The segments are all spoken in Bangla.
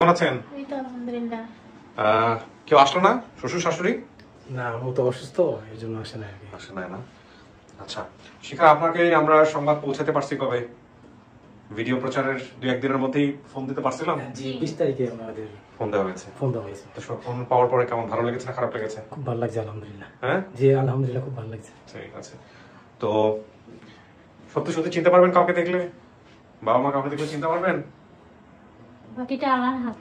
কেমন আছেন? এই তো আলহামদুলিল্লাহ। কেউ আসলো না? শ্বশুর শাশুড়ি? না, ও তো অসুস্থ, এই জন্য আসে না আর কি। আসে না? আচ্ছা, শিখা, আপনাকে আমরা সংবাদ পৌঁছাতে পারছি কবে? ভিডিও প্রচারের 2-1 দিনের মধ্যেই ফোন দিতে পারছিলাম। জি, 20 তারিখে আমাদের ফোন দেওয়া হয়েছে। তো ফোন পাওয়ার পরে কেমন, ভালো লেগেছে না খারাপ লেগেছে? খুব ভালো লাগছে আলহামদুলিল্লাহ। হ্যাঁ জি আলহামদুলিল্লাহ, খুব ভালো লাগছে। ঠিক আছে। তো সত্যি সত্যি চিনতে পারবেন কাউকে দেখলে? বাবা মা কাউকে দেখলে চিনতে পারবেন? বাকিটা আল্লাহর হাত।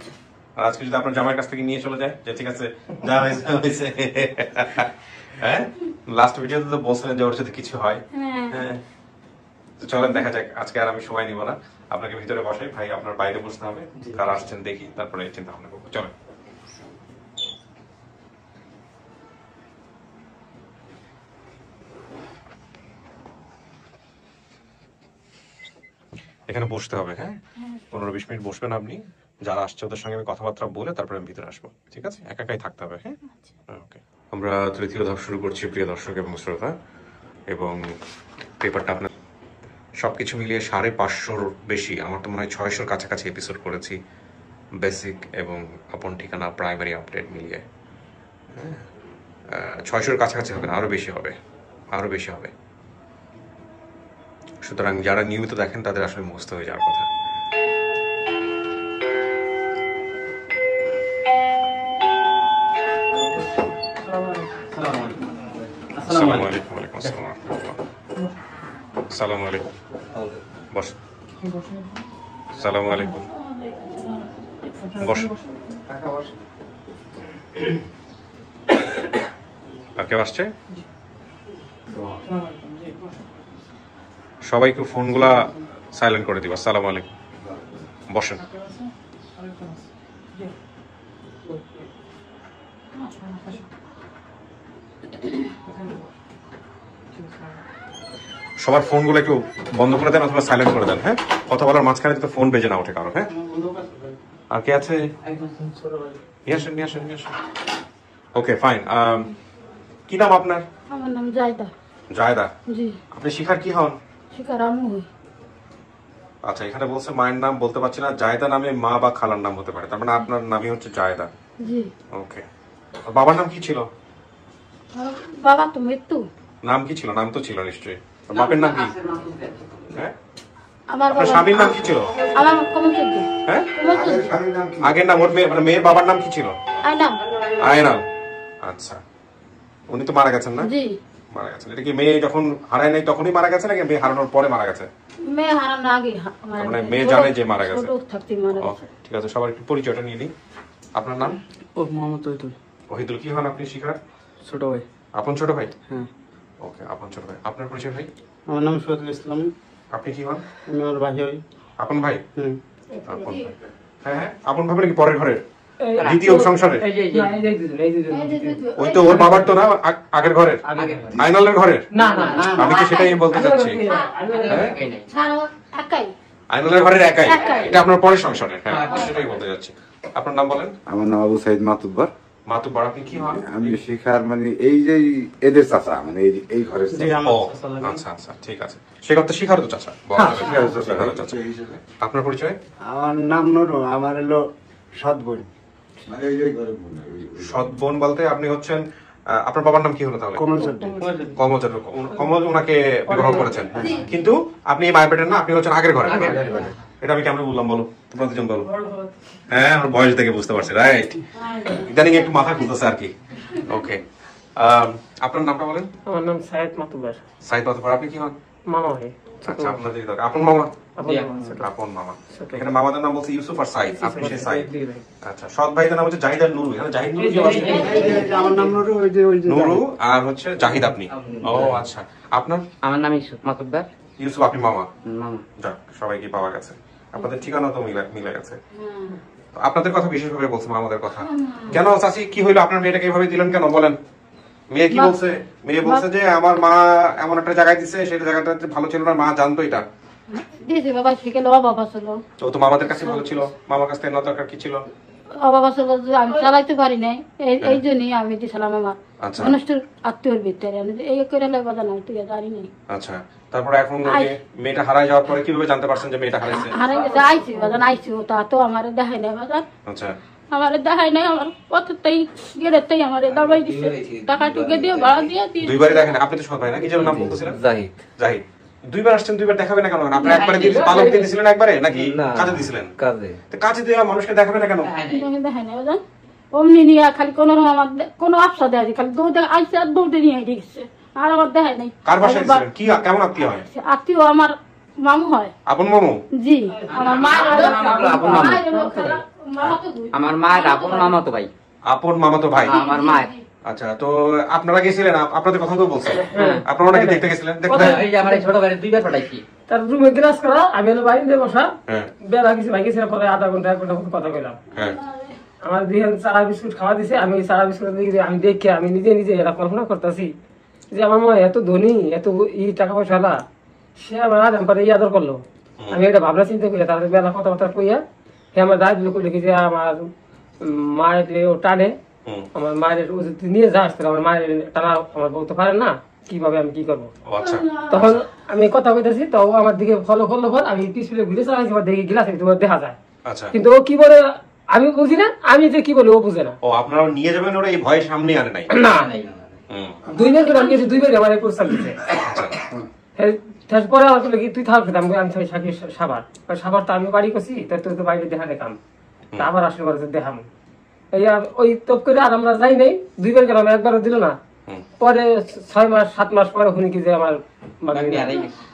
আর আজকে যদি আপনার জামাইয়ের কাছ থেকে নিয়ে চলে যায় যে ঠিক আছে যা হয়েছে, হ্যাঁ লাস্ট ভিডিওতে তো বলছিলেন যে ওর সাথে কিছু হয়। হ্যাঁ, তো চলেন দেখা যাক। আজকে আর আমি সময় নিব না, আপনাকে ভিতরে বসাই। ভাই আপনার বাইরে বসতে হবে, কারা আসছেন দেখি, তারপরে চিন্তা ভাবনা করবো। চলেন। এখানে বসতে হবে। হ্যাঁ, 15-20 মিনিট বসবেন আপনি। যারা আসছে ওদের সঙ্গে আমি কথাবার্তা বলে তারপরে আমি ভিতরে আসবো, ঠিক আছে? একাই থাকতে হবে। হ্যাঁ, ওকে। আমরা তৃতীয় ধাপ শুরু করছি, প্রিয় দর্শক এবং শ্রোতা। এবং পেপারটা আপনার সবকিছু মিলিয়ে 550-র বেশি, আমার তো মনে হয় 600-র কাছাকাছি এপিসোড করেছি, বেসিক এবং আপন ঠিকানা প্রাইমারি আপডেট মিলিয়ে। হ্যাঁ, 600-র কাছাকাছি হবে না, আরো বেশি হবে, আরো বেশি হবে। সুতরাং যারা নিয়মিত দেখেন তাদের আসলে মুখস্থ হয়ে যাওয়ার কথা। আসসালামু আলাইকুম। ওয়ালাইকুম আসসালাম। আসসালামু আলাইকুম। বস। আসসালামু আলাইকুম। বস। আর কেউ আসছে? সবাইকে ফোনগুলা সাইলেন্ট করে দিবা। আসসালামু আলাইকুম। বসেন। সবার ফোনগুলো একটু বন্ধ করে দেন অথবা সাইলেন্ট করে দেন। হ্যাঁ, কথা বলার মাঝখানে যাতে ফোন বেজে না ওঠে কারো। হ্যাঁ, আর কে আছে? নিয়ে আসেন। ওকে, ফাইন। কি নাম আপনার? আমার নাম জায়দা। জায়দা? জি। আপনি শিখার কি হন? শিখার আম্মু হই। আচ্ছা, এখানে বলছে মায়ের নাম বলতে পারছি না। জায়দা নামে মা বা খালার নাম হতে পারে, তার মানে আপনার নামই হচ্ছে জায়দা। জি। ওকে। বাবার নাম কি ছিল? বাবা তো মৃত্যু। নাম কি ছিল? নাম তো ছিল নিশ্চয়ই। বাপের নাম কি? হ্যাঁ, আমার আপনার স্বামীর নাম কি ছিল? আমার কমল চৌধুরী। হ্যাঁ, কমল চৌধুরী। আগের নাম ওর মেয়ের বাবার নাম কি ছিল? আয়নাম। আয়নাম। আচ্ছা, উনি তো মারা গেছেন না? জি। মারা গেছেন। এটা কি মেয়ে যখন হারায় নাই তখনই মারা গেছে নাকি মেয়ে হারানোর পরে মারা গেছে? মেয়ে হারানোর আগে মানে মেয়ে জানে যে মারা গেছে। ছোট থাকতে মারা গেছে। ঠিক আছে, সবার একটু পরিচয়টা নিয়ে নিই। আপনার নাম? ও মোহাম্মদ ওহিদুল। ওহিদুল। কি হন আপনি শিখার? ছোট ভাই। আপন ছোট ভাই? হ্যাঁ। ওকে, আপন ছোট ভাই। আপনার পরিচয় ভাই? আমার নাম শহীদুল ইসলাম। আপনি কি হন? আমি আমার ভাই হই। আপন ভাই? হুম। আপন ভাই। হ্যাঁ, আপন ভাবে নাকি পরের ঘরে? দ্বিতীয় সংসারে? ওই তো ওর বাবার তো না, আগের ঘরের, আইনালের ঘরের। আমি তো সেটাই বলতে চাচ্ছি। আইনালের ঘরের একাই, এটা আপনার পরের সংসারে। হ্যাঁ, সেটাই বলতে যাচ্ছি। আপনার নাম বলেন? আমার নাম আবু সাইদ মাতুব্বর। মাতুব্বর। আপনি কি হন? আমি শিখার মানে এই যে এদের চাচা, মানে এই ঘরের চাচা। আচ্ছা, ঠিক আছে। সে কথা শিখার তো চাচা। আপনার পরিচয়? আমার নাম নুরু, আমার হলো সৎ বোন। মানে এই যে ঘরের বোন। সৎ বোন বলতে আপনি হচ্ছেন, আপনার বাবার নাম কি হলো তাহলে? কমল চৌধুরী। কমল ওনাকে বিবাহ করেছেন, কিন্তু আপনি মায়ের পেটের না, আপনি হচ্ছেন আগের ঘরে। এটা আমি কেমন বললাম বলো, তোমরা দুজন বলো। হ্যাঁ, আমার বয়স দেখে বুঝতে পারছি। রাইট, ইদানিং একটু মাথা খুলতেছে আর কি। ওকে, আপনার নামটা বলেন? আমার নাম সাইদ মাতুব্বর। সাইদ মাতুব্বর। আপনি কি হন? মামা হয়। আচ্ছা, আপনাদের আপন মামা? আপন মামা। ছোট। এখানে মামাদের নাম বলছে ইউসুফ আর সাইদ, আপনি সেই সাইদ। আচ্ছা, সৎ ভাইদের নাম হচ্ছে জাহিদ আর নুরু। এখানে জাহিদ নুরু কি আছে? আমার নাম নুরু, ওই যে নুরু আর হচ্ছে জাহিদ আপনি। ও আচ্ছা, আপনার? আমার নাম ইউসুফ মাতুব্বর। ইউসুফ। আপনি মামা? মামা। যাক, সবাইকে পাওয়া গেছে। আপনাদের ঠিকানা তো মিলে গেছে। আপনাদের কথা বিশেষভাবে বলছি, মামাদের কথা। কেন চাচি, কি হইলো? আপনার মেয়েটাকে এইভাবে দিলেন কেন বলেন? মেয়ে কি বলছে? মেয়ে বলছে যে আমার মা এমন একটা জায়গায় দিছে, সেটা জায়গাটা ভালো ছিল না, মা জানতো এটা। দিয়েছে বাবা, শিখে লো বাবা ছিল। তো তো মামাদের কাছে ভালো ছিল, মামার কাছ থেকে না দরকার কি ছিল? অভাব আছে বলতে আমি চালাইতে পারি নাই, এই জন্যই আমি দিয়েছিলাম আমার আচ্ছা। মানুষটার আত্মীয়র ভিতরে এই করে বাধা নাই, তুই জানি নাই আচ্ছা, তারপরে এখন ওই যে মেয়েটা হারায় যাওয়ার পরে কিভাবে জানতে পারছেন যে মেয়েটা হারাইছে? হারাই গেছে, আইসি বাজান আইসি, ও তা তো আমার দেখাই নাই বাজান, আচ্ছা, আমার দেখাই নাই, আমার পথেই গেটেতেই আমার দাবাই দিচ্ছে, টাকা টুকে দিয়ে ভাড়া দিয়ে দিয়ে দুইবারই দেখেন। আপনি তো সৎ ভাই না, কি যেন নাম বলতেছিলেন? জাহিদ। জাহিদ। দুইবার আসছেন, দুইবার দেখাবে না কেন? আপনি একবারে দিয়ে পালক দিয়ে দিয়েছিলেন একবারে, নাকি না। কাজে দিয়েছিলেন? কাজে। তো কাজে দেওয়া মানুষকে দেখাবে না কেন? দেখাই নাই বাজান, অমনি নিয়ে খালি কোনো রকম আমার কোনো আফসা দেয় খালি দৌড়ে আইসে আর দৌড়ে নিয়ে গেছে, আর আমার দেখাই নাই। কার বাসায় দিয়েছিলেন? কি কেমন আত্মীয় হয়? আত্মীয় আমার মামু হয়। আপন মামু? জি, আমার মায়ের আপন মামু। আমার মায়ের আপন মামাতো ভাই। আপন মামাতো ভাই? আমার মায়ের। আচ্ছা, তো আপনারা গেছিলেন, আপনাদের কথা তো বলছেন, আপনারা নাকি দেখতে গেছিলেন? দেখতে এই যে আমার এই ছোট ভাইয়ের দুইবার পাঠাইছি। তার রুমে গ্লাস করা, আমি হলো বাইরে দিয়ে বসা, হ্যাঁ বেলা কিছু ভাই গেছিল, পরে আধা ঘন্টা 1 ঘন্টা মতো কথা কইলাম। হ্যাঁ আমার দিকে চারা বিস্কুট খাওয়া দিছে, আমি এই চারা বিস্কুট দিকে আমি দেখে আমি নিজে নিজে এটা কল্পনা করতেছি যে আমার মা এত ধনী, এত টাকা পয়সা হলা, সে আমার আদাম পরে এই আদর করলো। আমি এটা ভাবনা চিন্তা করি, তাদের বেলা কথাবার্তা কইয়া সে আমার দায় দিল, কইলে কি যে আমার মায়ের ও টানে, আমার মায়ের ও যদি নিয়ে যাস তাহলে আমার মায়ের টানা আমার বলতে পারেন না, কিভাবে আমি কি করবো। ও আচ্ছা, তখন আমি কথা কইতেছি, তো ও আমার দিকে ফলো করলো, পর আমি পিছনে ঘুরে চালাইছি, দেখি গিলাস তোমার দেখা যায়, আচ্ছা। কিন্তু ও কি বলে আমি বুঝি না, আমি যে কি বলে ও বুঝে না। ও আপনারা নিয়ে যাবেন, ওরা এই ভয়ের সামনে আনে নাই? না, হুম, 2 বার করে আমি গেছি, 2 বার আমার এই প্রস্তাব দিচ্ছে। পরে আমার বলে কি তুই থাক, আমি থাকি সাবার, সাবার তো আমি বাড়ি করছি, তাই তুই তো বাইরে দেখা দেখাম, তা আবার আসলে করে দেখাম, এই ওই তপ করে আর আমরা যাই নাই, 2 বার গেলাম, একবারও দিল না। পরে 6 মাস 7 মাস পরে শুনি কি যে আমার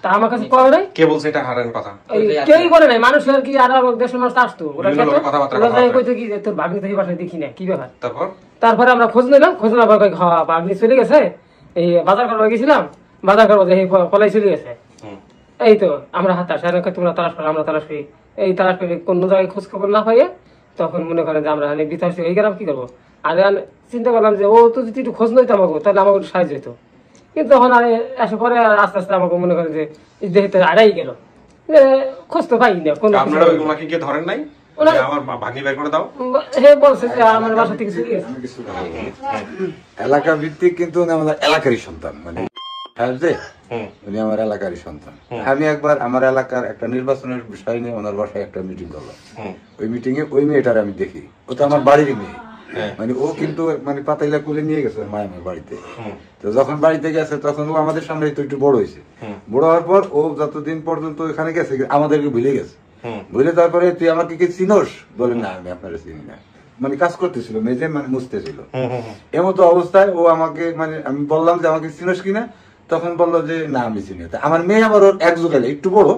তা আমার কাছে কবে নাই, কে বলছে এটা হারানোর কথা? কেউই করে নাই, মানুষের কি আর দেশের মানুষ আসতো, ওরা বিভিন্ন লোকের কথাবার্তা কইতো কি যে তোর ভাগ্নি তো এই বাসায় দেখি না, কি ব্যাপার। তারপর আমরা খোঁজ নিলাম, খোঁজ নেওয়ার পর ভাগ্নি চলে গেছে, এই বাজার করবার গেছিলাম, বাজার করবো এই পলাই চলে গেছে। এই তো আমরা হাত আসে তোমরা তালাশ করো, আমরা তালাশ করি, এই তালাশ করি, কোন জায়গায় খোঁজ খবর না পাইয়ে তখন মনে করেন যে আমরা ভিতরে এই গেলাম, কি করবো। আর চিন্তা করলাম যে ও তো যদি একটু খোঁজ নইতো আমাকে, তাহলে আমাকে একটু সাহায্য হইতো, কিন্তু তখন আর এসে পরে আস্তে আস্তে আমাকে মনে করেন যে যেহেতু আড়াই গেল, খোঁজ তো পাই না কোনো। আপনারা ওইগুলোকে কি ধরেন নাই? আমার ভাগনি বের করে দাও। হে বলছে যে আমার বাসা থেকে চলে গেছে। এলাকা ভিত্তিক, কিন্তু উনি আমাদের এলাকারই সন্তান, মানে উনি আমার এলাকারই সন্তান। আমি একবার আমার এলাকার একটা নির্বাচনের বিষয় নিয়ে ওনার বাসায় একটা মিটিং করলাম, ওই মিটিং এ ওই মেয়েটার আমি দেখি, ও তো আমার বাড়ির মেয়ে, মানে ও কিন্তু মানে পাতাইলা কুলে নিয়ে গেছে মা আমার বাড়িতে। তো যখন বাড়িতে গেছে তখন ও আমাদের সামনে তো একটু বড় হয়েছে, বড় হওয়ার পর ও যতদিন পর্যন্ত ওখানে গেছে আমাদেরকে ভুলে গেছে, ভুলে তারপরে তুই আমাকে কি চিনোস, বলে না আমি আপনারা চিনি না, মানে কাজ করতেছিল মেজে, মানে মুছতেছিল, এমতো অবস্থায় ও আমাকে, মানে আমি বললাম যে আমাকে চিনোস কিনা, তখন বললো যে না আমি চিনি। আমার মেয়ে আবার ওর এক যুগালে একটু বড়,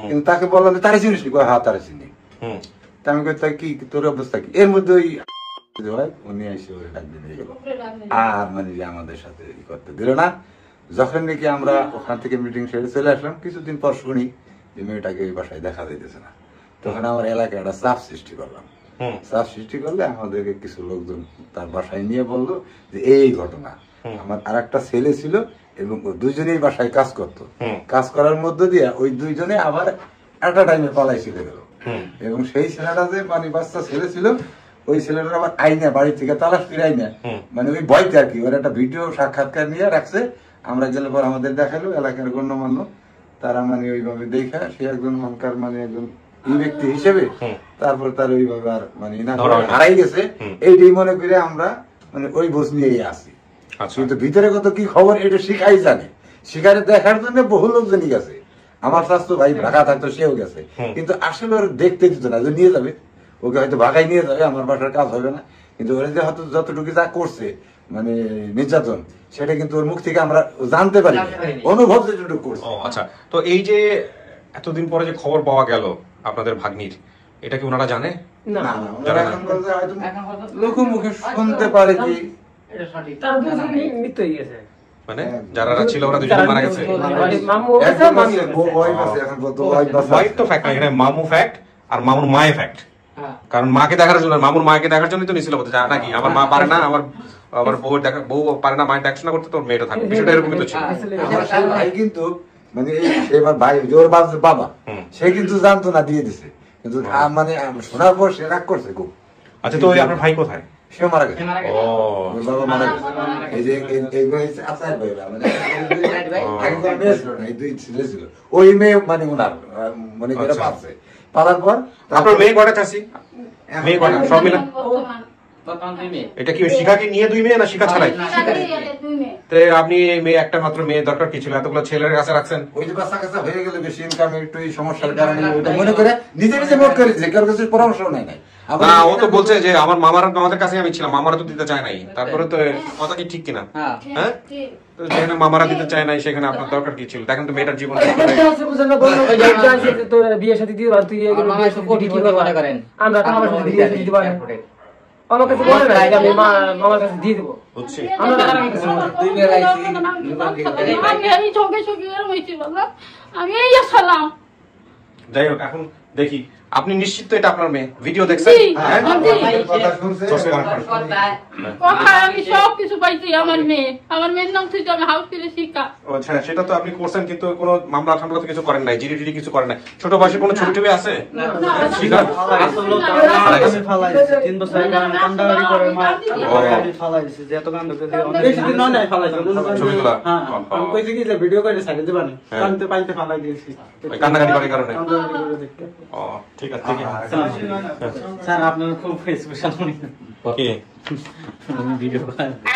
কিন্তু তাকে বললাম যে তারে চিনিস, হ্যাঁ তারে চিনি। তা আমি কই কি তোর অবস্থা কি, এর মধ্যে ওই উনি এসে ওরে ডাক দিয়ে গেল, আর মানে যে আমাদের সাথে করতে দিল না। যখন নাকি আমরা ওখান থেকে মিটিং সেরে চলে আসলাম, কিছুদিন পর শুনি যে মেয়েটাকে ওই বাসায় দেখা যাইতেছে না, তখন আমার এলাকায় একটা চাপ সৃষ্টি করলাম। চাপ সৃষ্টি করলে আমাদেরকে কিছু লোকজন তার বাসায় নিয়ে বললো যে এই ঘটনা, আমার আর একটা ছেলে ছিল এবং দুইজনেই বাসায় কাজ করতো, কাজ করার মধ্য দিয়ে ওই দুইজনে আবার একটা টাইমে পালাই চলে গেল, এবং সেই ছেলেটা যে মানে বাচ্চা ছেলে ছিল, ওই ছেলেটা আবার আইনা বাড়ি থেকে তালাশ করে আইনা, মানে ওই ভয়তে আর কি, ওর একটা ভিডিও সাক্ষাৎকার নিয়ে রাখছে। আমরা গেলে পর আমাদের দেখালো এলাকার গণ্যমান্য, তারা মানে ওইভাবে দেখা সে একজন মনকার মানে একজন ব্যক্তি হিসেবে, তারপর তার ওইভাবে আর মানে হারাই গেছে, এইটাই মনে করে আমরা মানে ওই বোঝ নিয়েই আসি। কিন্তু ভিতরে কত কি খবর এটা শিখাই জানে, শিকারে দেখার জন্য বহু লোকজনই গেছে, আমার স্বাস্থ্য ভাই ঢাকা থাকতো সেও গেছে, কিন্তু আসলে ওর দেখতে দিত না, যে নিয়ে যাবে ওকে হয়তো ভাগাই নিয়ে যাবে, আমার বাসার কাজ হবে না, কিন্তু ওরা যে হয়তো যতটুকু যা করছে মানে নির্যাতন, সেটা কিন্তু ওর মুখ থেকে আমরা জানতে পারি, অনুভব যেটুকু করছে। আচ্ছা, তো এই যে এতদিন পরে যে খবর পাওয়া গেল আপনাদের ভাগ্নির, এটা কি ওনারা জানে? না, লোক মুখে শুনতে পারে কি তার দুজনেই মৃত্যু হয়ে গেছে, মানে যারা ছিল ওরা দুজন মারা গেছে। মামু একদম আছে, ওই আছে, এখন কত ওই বাসা ওয়াইফ তো ফ্যাক্ট না, এখানে মামু ফ্যাক্ট আর মামুর মায়ে ফ্যাক্ট, কারণ মাকে দেখার জন্য, মামুর মাকে দেখার জন্যই তো নিছিল, বলতে নাকি আমার মা পারে না, আমার বউ দেখা, বউ পারে না মায়ের দেখাশোনা করতে, তোর মেয়েটা থাকবে, বিষয়টা এরকমই তো ছিল। আমার সেই ভাই কিন্তু মানে এবার ভাই ওর বাবা সে কিন্তু জানতো না, দিয়ে দিছে, কিন্তু মানে শোনার পর সে রাগ করছে খুব, আচ্ছা, তো ওই আপনার ভাই কোথায়? সেও মারা গেছে। ও ওর বাবা মারা গেছে। এই যে এই ভাই আসার ভাইরা মানে আগে তো মেয়ে ছিল না, এই দুই ছেলে ছিল। ওই মেয়ে মানে ওনার মনে করে আচ্ছা। পাচ্ছে। পালার পর আপনার মেয়ে কয়টা চাচি? মেয়ে কয়টা সব মিলে? বর্তমান 2 মেয়ে। এটা কি ওই শিখাকে নিয়ে 2 মেয়ে না শিখা ছাড়াই? দুই মেয়ে। তো আপনি এই মেয়ে একটা মাত্র মেয়ে দরকার কি ছিল এতগুলো ছেলের কাছে রাখছেন? ওই যে বাচ্চা কাচ্চা হয়ে গেলে বেশি ইনকাম একটু এই সমস্যার কারণে ওটা মনে করে নিজে নিজে নোট করে দিয়েছে, কারোর কাছে পরামর্শ নেয় নাই। না, ও তো বলছে যে আমার আমাদের কাছে আমি ছিলাম, মামারা তো দিতে চায় নাই। তারপরে তো কথা কি ঠিক কিনা? হ্যাঁ। হ্যাঁ, তো যেখানে মামারা দিতে চায় নাই সেখানে আপনার দরকার কি ছিল? দেখেন তো মেয়েটার জীবন একটা আছে বুঝলেন না, বললো ওই যে একটা আছে যে তোর বিয়ে শাদী দিতে পার, তুই এগুলো আমার বিয়ে মামা শাদী কোটি কি কোটি করবা? মনে করেন। আমরা তো আমার সাথে বিয়ে শাদী দিতে পারি না। আমার কাছে বলে না যে আমি মামার কাছে দিয়ে দেবো। বুঝছি। আমরা টাকা রাখি কিছু না। আমি এই চোখে চোখে এরম হয়েছিল না, আমি এই সালাম। যাই হোক, এখন দেখি আপনি নিশ্চিত তো এটা আপনার মেয়ে? ভিডিও দেখছেন? জি, হ্যাঁ? কথা শুনছে। কথা আমি সব কিছু পাইছি। আমার মেয়ের নাম থেকে আমি হাউস করে শিক্ষা। ও আচ্ছা, সেটা তো আপনি করছেন, কিন্তু কোনো মামলা টামলা তো কিছু করেন নাই, জিডি টিডি কিছু করেন নাই? ছোট বয়সে কোনো ছবি টবি আছে? শিকার? আমি ফালাইছি 3 বছর আগে আমি কান্দাকাটি করে মা আমি ফালাইছি যে এত কান্দ করে বেশি দিন নয় ফালাইছি ছবিগুলা? হ্যাঁ আমি কইছি কি যে ভিডিও করে সাইডে দিবানি হ্যাঁ। কানতে পাইতে ফালাই দিয়েছি ওই কান্নাকাটি করার কারণে? কান্দাকাটি করে দেখতে ও ঠিক আছে, ঠিক আছে। স্যার আপনার খুব স্পেশাল মনে কি? ভিডিও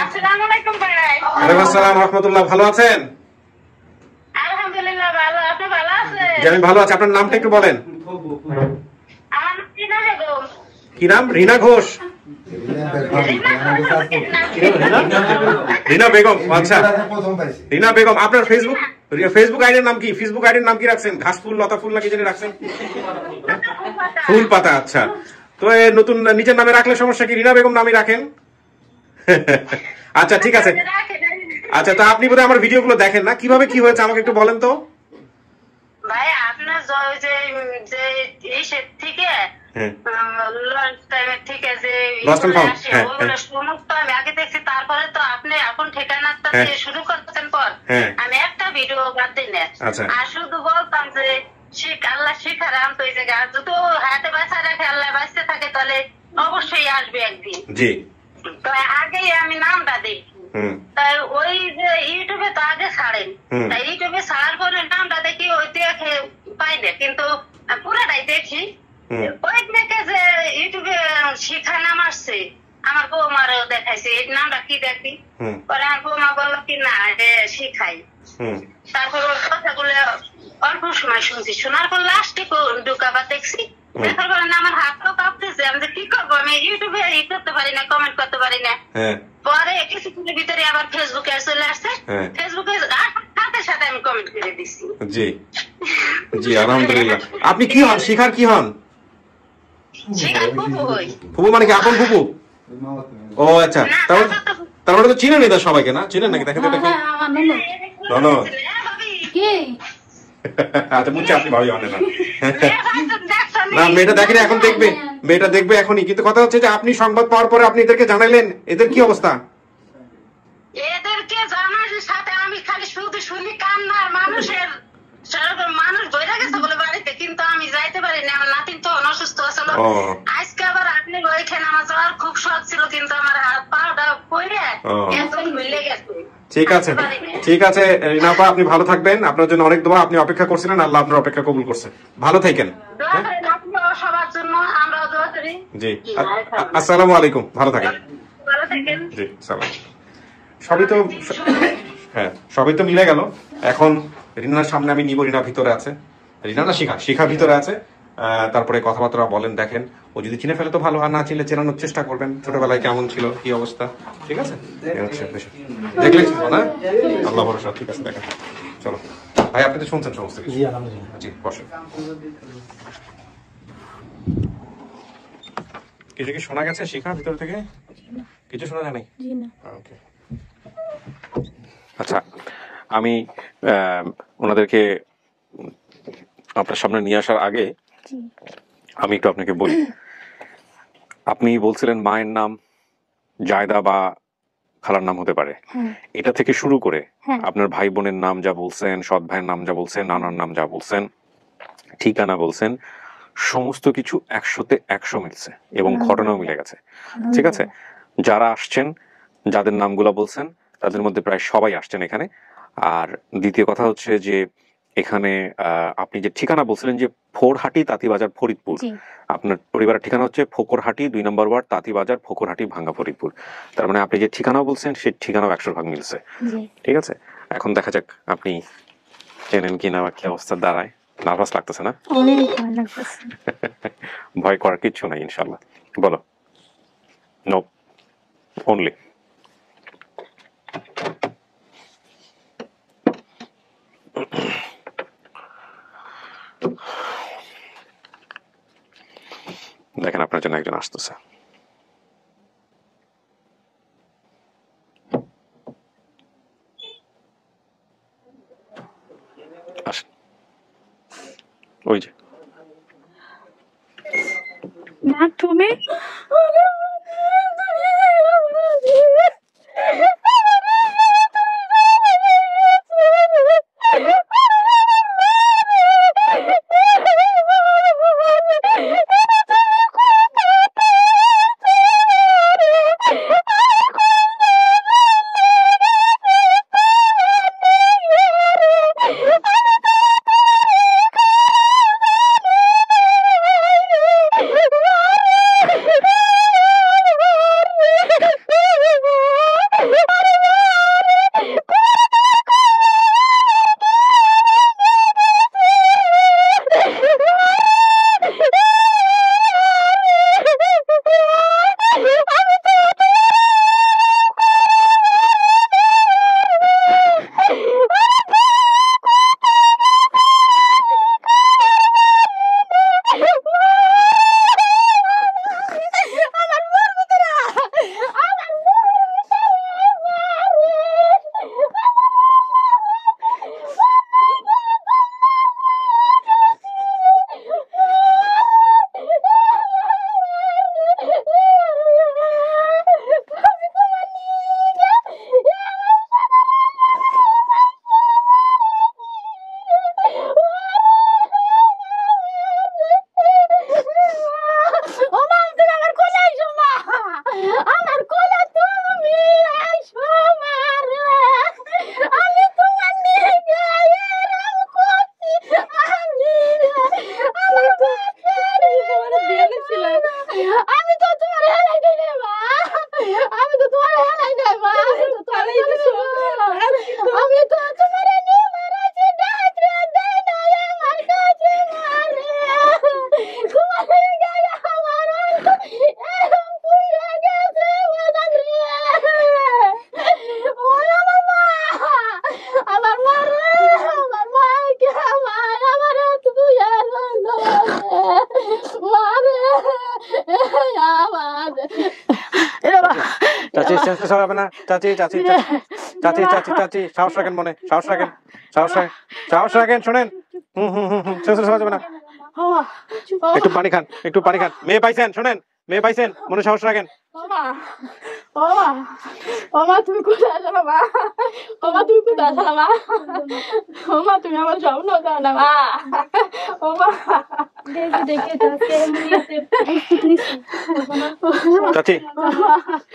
আসসালামু আলাইকুম ভাই। ওয়ালাইকুম আসসালাম রাহমাতুল্লাহ, ভালো আছেন? আলহামদুলিল্লাহ ভালো, আপনি ভালো আছেন? জি, আমি ভালো আছি। আপনার নামটা একটু বলেন। আমার নাম রিনা বেগম। কি নাম? রিনা ঘোষ? রিনা বেগম, আচ্ছা। রিনা বেগম, আপনার ফেসবুক আইডির নাম কি? ফেসবুক আইডির নাম কি রাখছেন? ঘাস ফুল, লতা ফুল নাকি জানি রাখছেন? ফুল পাতা, আচ্ছা। তো এই নতুন নিজের নামে রাখলে সমস্যা কি? রিনা বেগম নামই রাখেন। আচ্ছা ঠিক আছে। আচ্ছা, তো আপনি বোধহয় আমার ভিডিওগুলো দেখেন না, কিভাবে কি হয়েছে আমাকে একটু বলেন তো। ভাই আপনার যে ইসের থেকে হ্যাঁ। লঞ্চ টাইমের থেকে যে Lost and found, আসে, হ্যাঁ, ওগুলো হ্যাঁ। সমস্ত আমি আগে দেখছি। তারপরে তো আপনি এখন ঠিকানাটা হ্যাঁ। দিয়ে শুরু করতেন পর হ্যাঁ। আমি একটা ভিডিও বাদ দিই না। আচ্ছা। আর শুধু বলতাম যে আল্লাহ শিখারাম তো এই জায়গায় যদি ও হাতে বাঁচা রাখে, আল্লাহ বাঁচতে থাকে, তাহলে অবশ্যই আসবে একদিন। জি। তো আগেই আমি নামটা দিই। হুম। তাই ওই যে ইউটিউবে তো আগে ছাড়েন, হুম। তাই ইউটিউবে ছাড়ার পরে নামটা দেখি ওই দেখে পাই না, কিন্তু পুরাটাই দেখি। হুম। ওই দেখে যে ইউটিউবে শিখা নাম আসছে, আমার বৌমারও দেখাইছে এই নামটা কি দেখি। হুম। পরে আমার বৌমা বললো কি না এটা শিখাই। হুম। তারপর ওর কথাগুলো অল্প সময় শুনছি, শোনার পর লাস্টে ঢুকাবার দেখছি। দেখার পরে না আমার হাতও কাঁপতেছে, আমি যে কি করবো, আমি ইউটিউবে করতে পারি না, কমেন্ট করতে পারি না। হ্যাঁ। পরে কিছুক্ষণের ভিতরে আবার ফেসবুকে চলে আসছে। হ্যাঁ। ফেসবুকে সাথে সাথে আমি কমেন্ট করে দিচ্ছি। জি জি, আলহামদুলিল্লাহ। আপনি কি হন? শিখার কি হন? শিখার ফুফু হই। ফুপু মানে কি আপন ফুপু? ও আচ্ছা, তারপরে তো চিনেন এটা সবাইকে, না চিনেন নাকি? দেখেন তো এটা কি? আমার ননদ। ননদ? কি? আচ্ছা বুঝছি, আপনি ভাবি হন না। না, মেয়েটা দেখেনি, এখন দেখবে। মেয়েটা দেখবে এখনই, কিন্তু কথা হচ্ছে যে আপনি সংবাদ পাওয়ার পরে আপনি এদেরকে জানাইলেন, এদের কি অবস্থা? এদেরকে জানার সাথে আমি খালি শুধু শুনি কান্নার মানুষের মানুষ বইরা গেছে বলে বাড়িতে, কিন্তু আমি যাইতে পারি না। আমার নাতিন তো অসুস্থ ছিল। ও। আজকে আবার আপনি ওইখানে আমার যাওয়ার খুব শখ ছিল, কিন্তু আমার হাত পাটা পড়ে ও। একদম ভুলে গেছে। ঠিক আছে, ঠিক আছে রিনাপা, আপনি ভালো থাকবেন। আপনার জন্য অনেক দোয়া। আপনি অপেক্ষা করছিলেন, আল্লাহ আপনার অপেক্ষা কবুল করছে। ভালো থাকেন। দোয়া করেন আপনিও সবার জন্য, আমরাও দোয়া করি। জি, আসসালামু আলাইকুম, ভালো থাকেন। ভালো থাকেন। জি, সালাম। সবই তো হ্যাঁ, সবই তো মিলে গেল। এখন রিনার সামনে আমি নিব, রিনা ভিতরে আছে। রিনা না, শিখা ভিতরে আছে। তারপরে কথাবার্তা বলেন, দেখেন। ও যদি চিনে ফেলে তো ভালো, আর না চিনলে চেনানোর চেষ্টা করবেন, ছোটবেলায় কেমন ছিল, কি অবস্থা। ঠিক আছে, দেখলে না, আল্লাহ ভরসা। ঠিক আছে, দেখেন। চলো ভাই, আপনি তো শুনছেন সমস্ত কিছু। জি, বসেন। কিছু কি শোনা গেছে শিখা ভিতর থেকে? কিছু শোনা যায় নাই? ওকে, আচ্ছা। আমি ওনাদেরকে আপনার সামনে নিয়ে আসার আগে আমি একটু আপনাকে বলি। আপনি বলছিলেন মায়ের নাম জায়দা বা খালার নাম হতে পারে, এটা থেকে শুরু করে আপনার ভাই বোনের নাম যা বলছেন, সৎ ভাইয়ের নাম যা বলছেন, নানার নাম যা বলছেন, ঠিকানা বলছেন, সমস্ত কিছু 100-তে 100 মিলছে এবং ঘটনাও মিলে গেছে। ঠিক আছে, যারা আসছেন, যাদের নামগুলো বলছেন, তাদের মধ্যে প্রায় সবাই আসছেন এখানে। আর দ্বিতীয় কথা হচ্ছে যে এখানে আপনি যে ঠিকানা বলছিলেন যে ফোরহাটি তাঁতিবাজার ফরিদপুর, আপনার পরিবারের ঠিকানা হচ্ছে ফোকরহাটি 2 নম্বর ওয়ার্ড তাঁতিবাজার ফোকরহাটি ভাঙ্গা ফরিদপুর। তার মানে আপনি যে ঠিকানা বলছেন সেই ঠিকানাও 100% মিলছে। ঠিক আছে, এখন দেখা যাক আপনি চেনেন কিনা বা কি অবস্থা দাঁড়ায়। নার্ভাস লাগতেছে না? অনেক ভয় লাগতেছে। ভয় করার কিচ্ছু নাই, ইনশাল্লাহ। বলো। নো, অনলি দেখেন আপনার জন্য একজন আসতেছে। আসেন, ওই যে না তুমি চাচি চেষ্টা হবে না। চাচি চাচি চাচি চাচি চাচি সাহস রাখেন, মনে সাহস রাখেন, সাহস রাখেন। শোনেন, চেষ্টা হবে না। একটু পানি খান, একটু পানি খান। মেয়ে পাইছেন, শোনেন, মেয়ে পাইছেন, মনে সাহস রাখেন। তুমি কোথায় আছো না মা? তুমি কোথায় আছো না মা? তুমি আমার স্বপ্ন দাও না মা। চাচি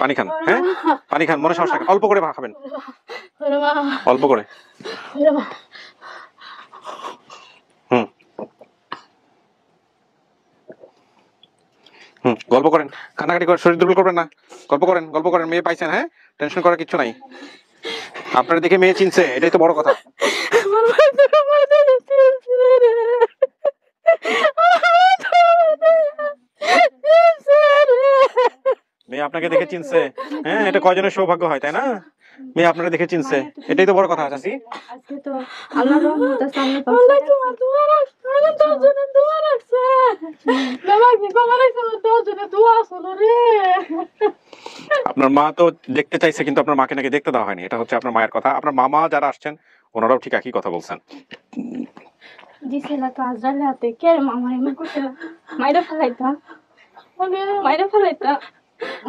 পানি খান, হ্যাঁ পানি খান, মনে সাহস রাখেন। অল্প করে খাবেন, অল্প করে। গল্প করেন, কান্নাকাটি করে শরীর দুর্বল করবেন না। গল্প করেন, গল্প করেন। মেয়ে পাইছেন, হ্যাঁ টেনশন করার কিছু নাই। আপনারা দেখে মেয়ে চিনছে, এটাই তো বড় কথা। মেয়ে আপনাকে দেখে চিনছে, হ্যাঁ এটা কয়জনের সৌভাগ্য হয়, তাই না? মেয়ে আপনারা দেখে চিনছে, এটাই তো বড় কথা। চাচি আজকে তো আল্লাহর রহমতে সামনে আপনার মা তো দেখতে চাইছে, কিন্তু আপনার মাকে নাকি দেখতে দেওয়া হয়নি। এটা হচ্ছে আপনার মায়ের কথা। আপনার মামা যারা আসছেন ওনারাও ঠিক একই কথা বলছেন। দিছিল তো আজরালে হাতে কে মামা এমন করছিল, মাইরা ফেলাইতাম,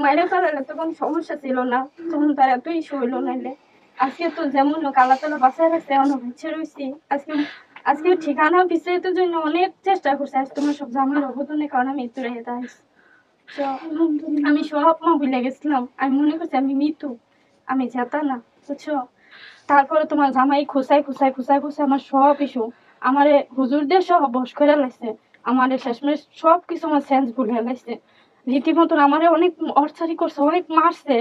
মাইরা ফেলাইলে তো কোনো সমস্যা ছিল না, তখন তার এত ইস্যু হইলো। নাইলে আজকে তো যেমন কালা তালা বাসায় রাখছে, এমন হচ্ছে রয়েছি। আজকে আজকে ঠিকানা বিস্তারিতের জন্য অনেক চেষ্টা করছি, আজ তোমার সব জামার অবদানের কারণে আমি মৃত্যু রেখে আসছি। আমি সব ভুলে গেছিলাম, আমি মনে করছি আমি মৃত্যু, আমি যেতা না, বুঝছো। তারপরে তোমার জামাই খুসাই খুসাই খুসাই খুসাই আমার সব ইস্যু আমারে হুজুরদের সব বস করে লাগছে, আমারে শেষমেশ সব কিছু আমার সেন্স ভুলে লাগছে। রীতিমতন আমারে অনেক অর্চারি করছে, অনেক মারছে,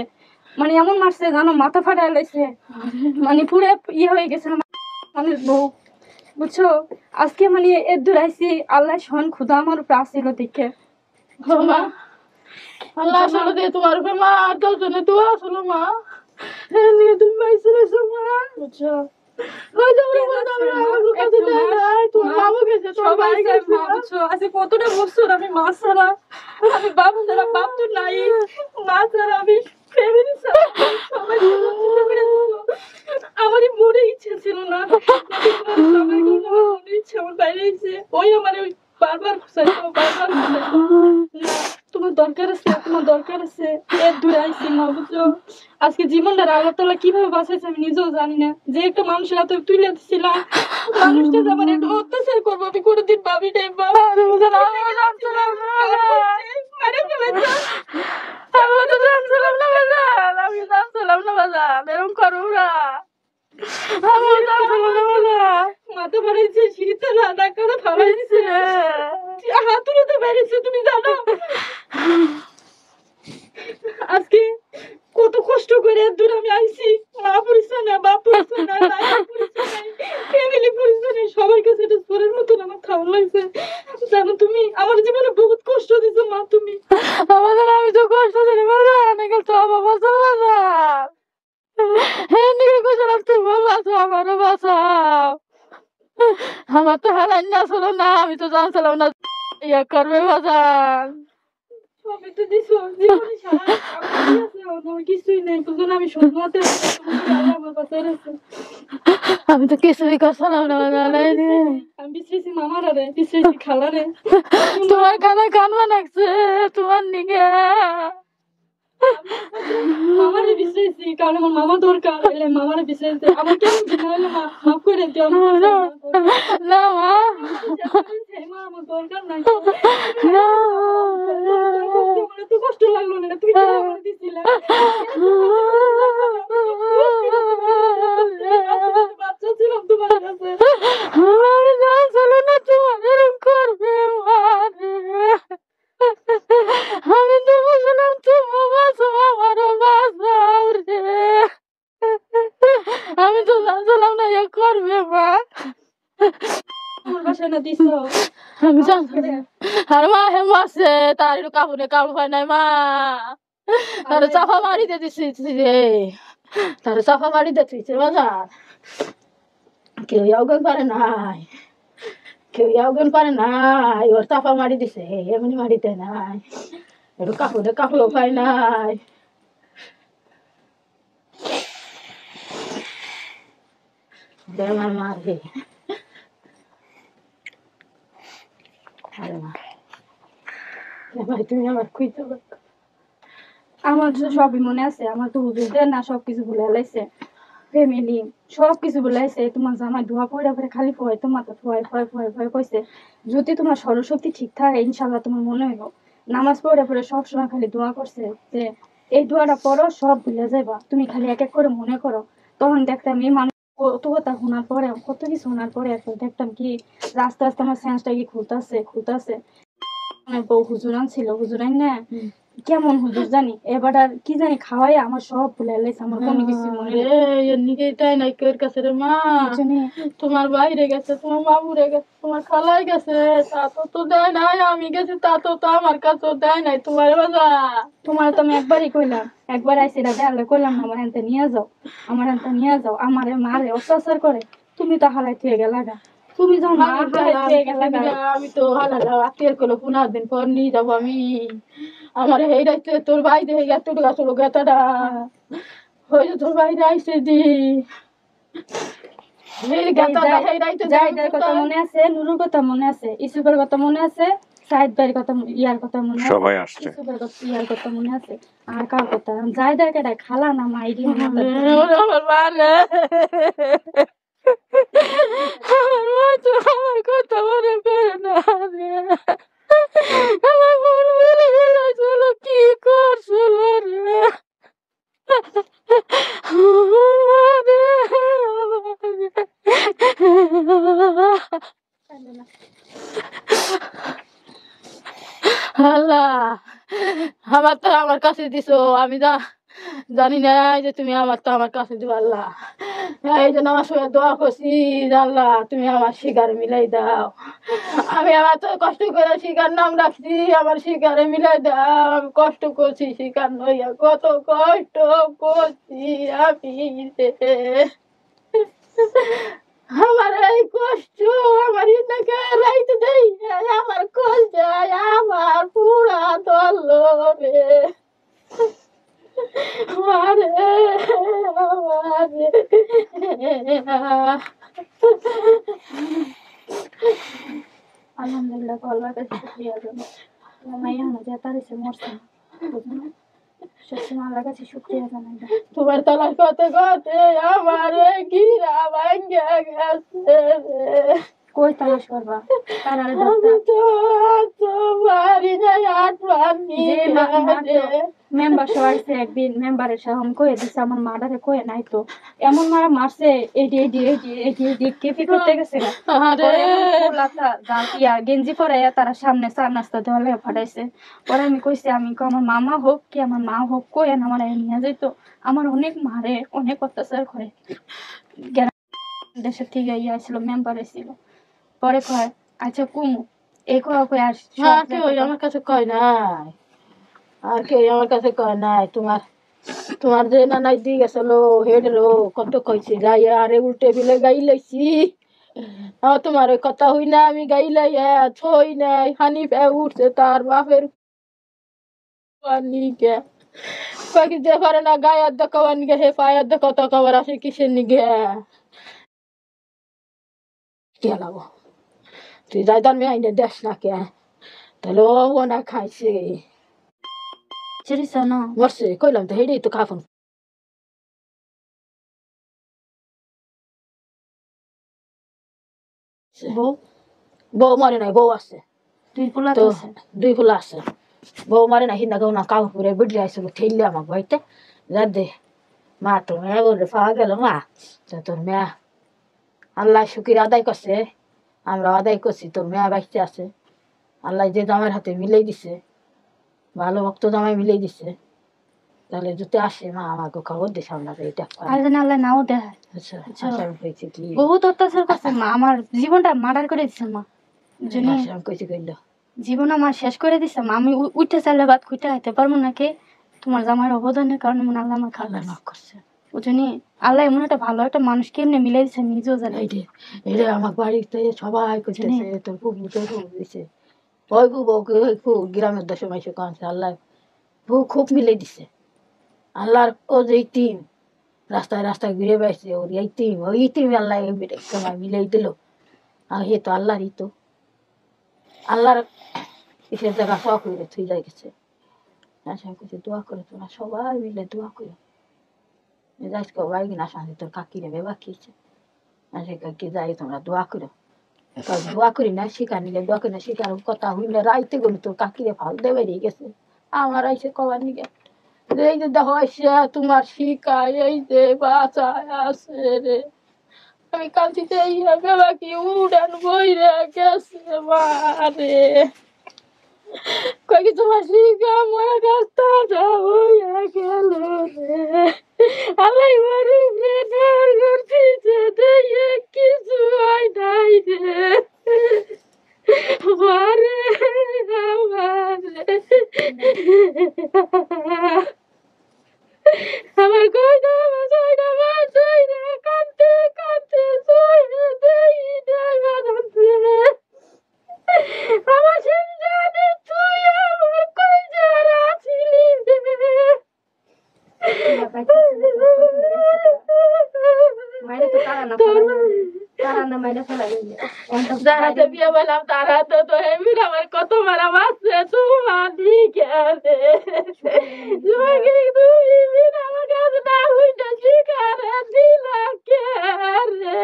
মানে এমন মারছে জানো মাথা ফাটাই লাগছে, মানে পুরো ইয়ে হয়ে গেছে আমার বউ, বুঝছো। আজকে মানে এর দূর আইসি, আল্লাহ সহন খুদা আমার উপর আসছিল দেখে। মা আল্লাহ আসলে দিয়ে তোমার উপরে মা আর দশজনে তো আসলো মা, নিয়ে তুমি বাইসে রয়েছো মা, বুঝছো। কতটা বছর আমি মা ছাড়া, আমি বাপ ছাড়া, বাপ তো নাই, মা ছাড়া আমি ফ্যামিলি ছাড়া আমারই মনে ইচ্ছে ছিল না, ইচ্ছে আমার বাইরে ইচ্ছে ওই আমার ওই বারবার খুঁচাইতো, বারবার খুঁচাইতো, তোমার দরকার আছে, তোমার দরকার আছে, এর দূরে আইসি মা, বুঝছো। আজকে জীবনটা আল্লাহ তাআলা কিভাবে বাঁচাইছে আমি নিজেও জানি না, যে একটা মানুষের হাতে তুলে দিছিলাম, মানুষটা যে আমার একটু অত্যাচার করবো আমি কোনোদিন ভাবি নাই। এরকম করো না, মাথা বাড়াইছে, শীতে রান্না করে ফালাইছে, হাতুড়ে তো বেরিয়েছে, তুমি জানো। আজকে কত কষ্ট করে দূর আমি আইছি, মা পরিচয় না, বাপ পরিচয় না, ফ্যামিলি পরিচয় নেই, সবার কাছে এটা চোরের মতন আমার খাওয়া লাগছে। জানো তুমি আমার জীবনে বহুত কষ্ট দিছো মা তুমি। আমাদের আমি তো কষ্ট দিলে বাবা অনেক সব বাঁচাও বাবা, হ্যাঁ নিকে কোথাও তুমি বাঁচাও, আমারও বাঁচাও। আমার তো হারাই না ছিল না, আমি তো জানছিলাম না ইয়ে করবে বাজার। সবই তো দিছো, জীবনে সারা আমার কিছুই নেই, বুঝলো না। আমি শুধুমাত্র আমার বাচ্চার আছে, আমি তো কিছুই করছিলাম না, আমি বিশ্রেছি মামারা রে, বিশ্রেছি খালা রে, তোমার খানা কানবা লাগছে তোমার নিকে, মামারে বিশ্রেছি কারণ আমার মামা দরকার, এলে মামারে বিশ্রেছি, আমার কেমন দিন হলে মাফ করে দিও না মা, আমার দরকার নাই, না তো কষ্ট লাগলো না, তুমি দিছিলে বাচ্চা ছিলাম তোমার কাছে, আমি জানছিল না তোমার এরকম করবে আমি তো বুঝলাম তুমি বাঁচো, আমারও বাঁচাও রে, আমি তো জানছিলাম না এ করবে মা, আমার বাসায় না দিছো, আমি জানছিলাম। আর মা হে মাসে তার একটু কাপড়ে কাপড় পায় নাই মা, তার চাপা মারিতে দিছি রে, তার চাপা মারিতে দিচ্ছে বাজার, কেউ অজ্ঞান পারে নাই, কেউ অজ্ঞান পারে নাই, ওর চাপা মারি দিছে, এমনি মারিতে নাই, একটু কাপড়ে কাপড়ও পায় নাই। আমার মা রে, আরে মা ভাই তুমি আমার খুঁজতে পারো, আমার তো সবই মনে আছে, আমার তো হুজুরদের না সবকিছু ভুলে লাইছে, ফ্যামিলি সবকিছু বলাইছে, তোমার জামাই ধোয়া পড়ে পরে খালি ভয়, তোমার তো ভয় ভয় ভয় ভয় কইছে, যদি তোমার সরস্বতী ঠিক থাকে ইনশাল্লাহ তোমার মনে হইব। নামাজ পড়ে পরে সবসময় খালি দোয়া করছে যে এই দোয়াটা পড়ো সব ভুলে যাইবা, তুমি খালি এক এক করে মনে করো। তখন দেখতাম এই মানুষ কত কথা শোনার পরে, কত কিছু শোনার পরে এখন দেখতাম কি আস্তে আস্তে আমার সেন্সটা কি খুলতাছে। আমার বউ হুজুর আনছিল, হুজুর আইন না কেমন হুজুর জানি, এবার আর কি জানি খাওয়াই আমার সব ভুলে লাইছে, আমার কোনো কিছু মনে নেই। তাই নাই কেউ কাছে রে মা, তোমার বাইরে গেছে, তোমার মামুরে গেছে, তোমার খালাই গেছে, তা তো দেয় নাই, আমি গেছি তা তো আমার কাছে দেয় নাই তোমার বাজা। তোমার তো আমি একবারই কইলাম, একবার আইসি দেয়ালে কইলাম আমার এনতে নিয়ে যাও, আমার এনতে নিয়ে যাও, আমারে মারে অত্যাচার করে, তুমি তো হালাই থেকে গেলা গা, তুমি যখন আমি তো আত্মীয় করলো 15 দিন পর নিয়ে যাবো আমি, আমার এই রাইতে তোর বাইরে এতটুকু আসলো গেতাটা হয়ে তোর বাইরে আইসে দি কথা মনে আছে, নুরুর কথা মনে আছে, ইসুফের কথা মনে আছে, সাইদ ভাইয়ের কথা, ইয়ার কথা মনে আছে, সবাই আসছে, ইসুফের কথা, ইয়ার কথা মনে আছে, আর কার কথা যাই দেয় খালা না মাইরি আমার আমার মা তো আমার কথা মনে করে না রে। আমার মন বলে গেল কি করছিল রে। আল্লাহ আমার তো আমার কাছে দিছো, আমি জানি না যে তুমি আমার কাছে দিও আল্লাহ। এই জন্য আমার সঙ্গে দোয়া করছি, আল্লাহ তুমি আমার শিকারে মিলাই দাও। আমি আমার তো কষ্ট করে শিকার নাম রাখছি, আমার শিকারে মিলাই দাও। আমি কষ্ট করছি শিকার নইয়া, কত কষ্ট করছি আমি রে। আমার এই কষ্ট আমার ইনাকে রাইতে দেই, আমার কষ্ট আমার পুরা দল রে। মারে আলহামদুলিল্লাহ আল্লাহর কাছে শুকরিয়া জানাই। আমার মাইয়া না যে তার এসে মরছে না, বুঝছো না? সবসময় আল্লাহর কাছে শুকরিয়া জানাই। তোমার তালাশ করতে করতে আমার গিরা ভাঙ্গা গেছে রে। কই তালাশ করবা? তারারে আমি তো পারি না আটবার মেম্বার সহ আসছে একদিন, মেম্বারের সাথে আমি কয়ে দিচ্ছে আমার মাটারে কয়ে নাই তো এমন মারা মারছে, এডি এডি এডি এডি এডি কেপি করতে গেছে না। গেঞ্জি পরে তারা সামনে চা নাস্তা দেওয়া লেগে ফাটাইছে। পরে আমি কইছি, আমি আমার মামা হোক কি আমার মা হোক কয়ে না আমার নিয়ে যাইতো। আমার অনেক মারে, অনেক অত্যাচার করে। দেশের থেকে ইয়ে আসছিল, মেম্বার এসেছিল। পরে কয় আচ্ছা কুমু এই কয় কয় আর কেউ আমার কাছে কয় নাই, আর কেউ আমার কাছে কয় নাই। তোমার যে নানাই দি গেছিল হেডলো কত কইছি গাই, আরে উল্টে বিলে গাই লাইছি। তোমার ওই কথা হই না, আমি গাই লাই ছই নাই হানি পে উঠছে তার বাপের নিগে কয়েক যে পারে না গায়ে অর্ধ কবার নিগে হে পায়ে অর্ধ কত কবার আসে কিসের নিগে গেলাম। তুই যাই তার মেয়ে আইনে দেশ না কে, তাহলে ও না খাইছে চিরিস না মরছে। কইলাম তো হেডেই তো খাফন। বউ মারে নাই, বউ আছে দুই পোলা তো, আছে, দুই ফুলা আছে। বউ মারে না হিন্দা কেউ না কাউ করে বিড়ি আইসল ঠেললে আমার ভাইতে যা দে মা তোর মেয়ে বলে পাওয়া গেল মা। তো তোর মেয়া আল্লাহ শুকির আদায় করছে, আমরা আদায় করছি, তোর মেয়া বাইতে আছে। আল্লাহ যে জামাইয়ের হাতে মিলাই দিছে, ভালো ভক্ত জামাই মিলাই দিছে, তাহলে যদি আসে মা আমাকে খবর দিস আমরা এটা আল্লাহ নাও দেয়। হয়েছে কি বহুত অত্যাচার করছে মা, আমার জীবনটা মার্ডার করে দিচ্ছে মা। কইছে কইল জীবন আমার শেষ করে দিচ্ছে মা। আমি উঠতে চাইলে বাদ খুঁটে আইতে পারবো নাকি? তোমার জামাইয়ের অবদানের কারণে মনে আল্লাহ আমার খারাপ মাফ করছে। বুঝনি আল্লাহ এমন একটা ভালো একটা মানুষ কেমনে মিলাই দিচ্ছে আমি নিজেও জানি। এটা আমার বাড়িতে সবাই করতেছে, তোর খুব দিছে ওই বউকে গ্রামের দেশে মাইসে কানছে আল্লাহ বউ খুব মিলাই দিছে। আল্লাহর ও যে টিম রাস্তায় রাস্তায় ঘুরে বেড়াইছে, ওর এই টিম ওই টিম আল্লাহ মিলাই দিল। আর হে তো আল্লাহরই তো, আল্লাহর কিসের জায়গা শখ হয়ে থুই যাই গেছে। দোয়া করে তোরা সবাই মিলে দোয়া করে যাইস ভাই কিনা শান্তি তোর কাকিরে বেবা খেয়েছে কাকি যাই তোমরা দোয়া করো। দোয়া করি না শিকার নিলে দোয়া করি না, শিকার কথা হইলে রাইতে গেলে তোর কাকিরে ফাল দিয়ে বেরিয়ে গেছে। আমার আইসে কবার নিগে এই যে দেখো আইসে তোমার শিকার এই যে বাঁচায় আছে রে। আমি কাঁদতে বেবা কি উড়ান বইরে গেছে মারে কয়েক তোমার শিকা মরা গাছটা হইয়া গেল রে। আলাই মারুম রে ডর করতেছে দিয়ে কিছু হয় নাই রে মারে আমার কয়টা ছয়টা মাস হইরে কাঁদতে কাঁদতে ছয়টা দেই নাই বাঁধতে আমার সন্তানে তুই আমার কই যারা ছিলি যারা তো বিয়ে বললাম তারা তো তো এমনি আমার কত মারা বাঁচছে তোমার দিকে তুমি আমার কাছে না হইতে শিকারে দিলা কে রে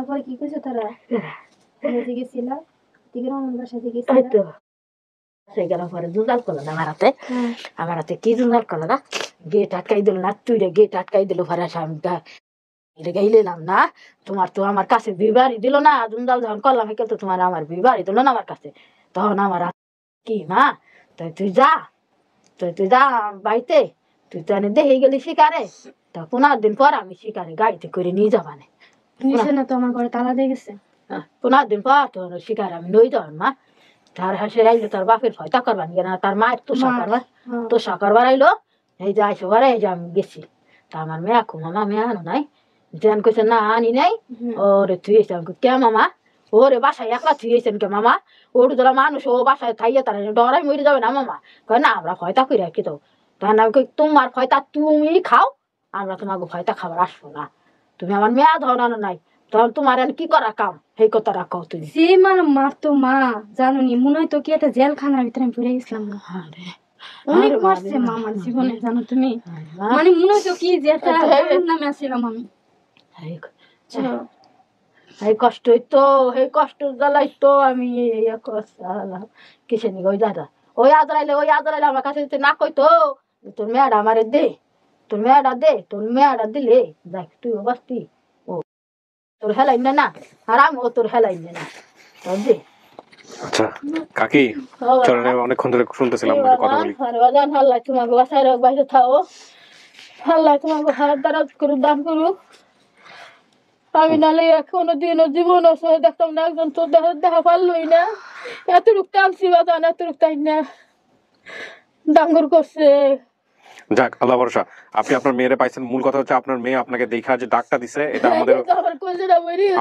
তারপরে কি কইছে তারা হয়ে গেছিল টিকের আমার বাসাতে এই গেছিল তো সে গেল পরে জুজাল করলো না আমার হাতে কি জুজাল করলো না গেট আটকাই দিল না তুই গেট আটকাই দিল পরে আমি গাইলাম না তোমার তো আমার কাছে বিবাড়ি দিল না জুজাল যখন করলাম তো তোমার আমার বিবাড়ি দিল না আমার কাছে তখন আমার কি মা তুই যা বাড়িতে তুই তো এনে দেখে গেলি শিকারে তা 15 দিন পর আমি শিকারে গাড়িতে করে নিয়ে যাবানে নিচে না তো আমার ঘরে তালা দিয়ে গেছে 15 দিন পর তোর শিকারে আমি নই যাবেন মা তার হাসে আইলো তার বাপের ভয়টা করবান না তার মায়ের তো সাকারবার আইলো এই যে আইসো বারে এই যে আমি গেছি তা আমার মেয়া মামা মেয়া আনো নাই যেন কইছে না আনি নাই ওরে তুই এসে আমি কে মামা ওরে বাসায় একলা তুই এসেন কে মামা ওর যারা মানুষ ও বাসায় থাইয়ে তারা ডরাই মরে যাবে না মামা কয় না আমরা ভয়টা করে রাখি তো তখন আমি কই তোমার ভয়টা তুমি খাও আমরা তোমাকে ভয়টা খাবার আসবো না তুমি আমার মেয়া ধরানো নাই তখন তোমার কি করা কাম সেই কথা রাখো তুমি সে মারতো মা জানো নি মনে হয় তো কি একটা জেলখানার ভিতরে আমি পড়ে গেছিলাম অনেক মারছে মা আমার জীবনে জানো তুমি মানে মনে হয় তো কি যে একটা নামে আসছিলাম আমি এই কষ্টই তো এই কষ্ট জ্বালাই তো আমি কিসে নি ওই দাদা ওই আদরাইলে আমার কাছে না কইতো তোর মেয়াটা আমারে দে তোর মেয়াটা দিলে দেখ তুই বাঁচতি ও তোর হেলাই না আর আমিও তোর হেলাই না দে আচ্ছা কাকি চলেন অনেকক্ষণ ধরে শুনতেছিলাম কথা বলি আল্লাহ তোমাকে বাসায় রাখ বাইরে থাও আল্লাহ তোমাকে হাত দ্বারা করুক দান করুক আমি নালে এখনো দিনও জীবন দেখতাম না একজন তোর দেখা পারলই না এতটুক টানছি বাজান এতটুক তাই না ডাঙ্গর করছে যাক আল্লাহ ভরসা আপনি আপনার মেয়েরে পাইছেন মূল কথা হচ্ছে আপনার মেয়ে আপনাকে দেখা যে ডাকটা দিছে এটা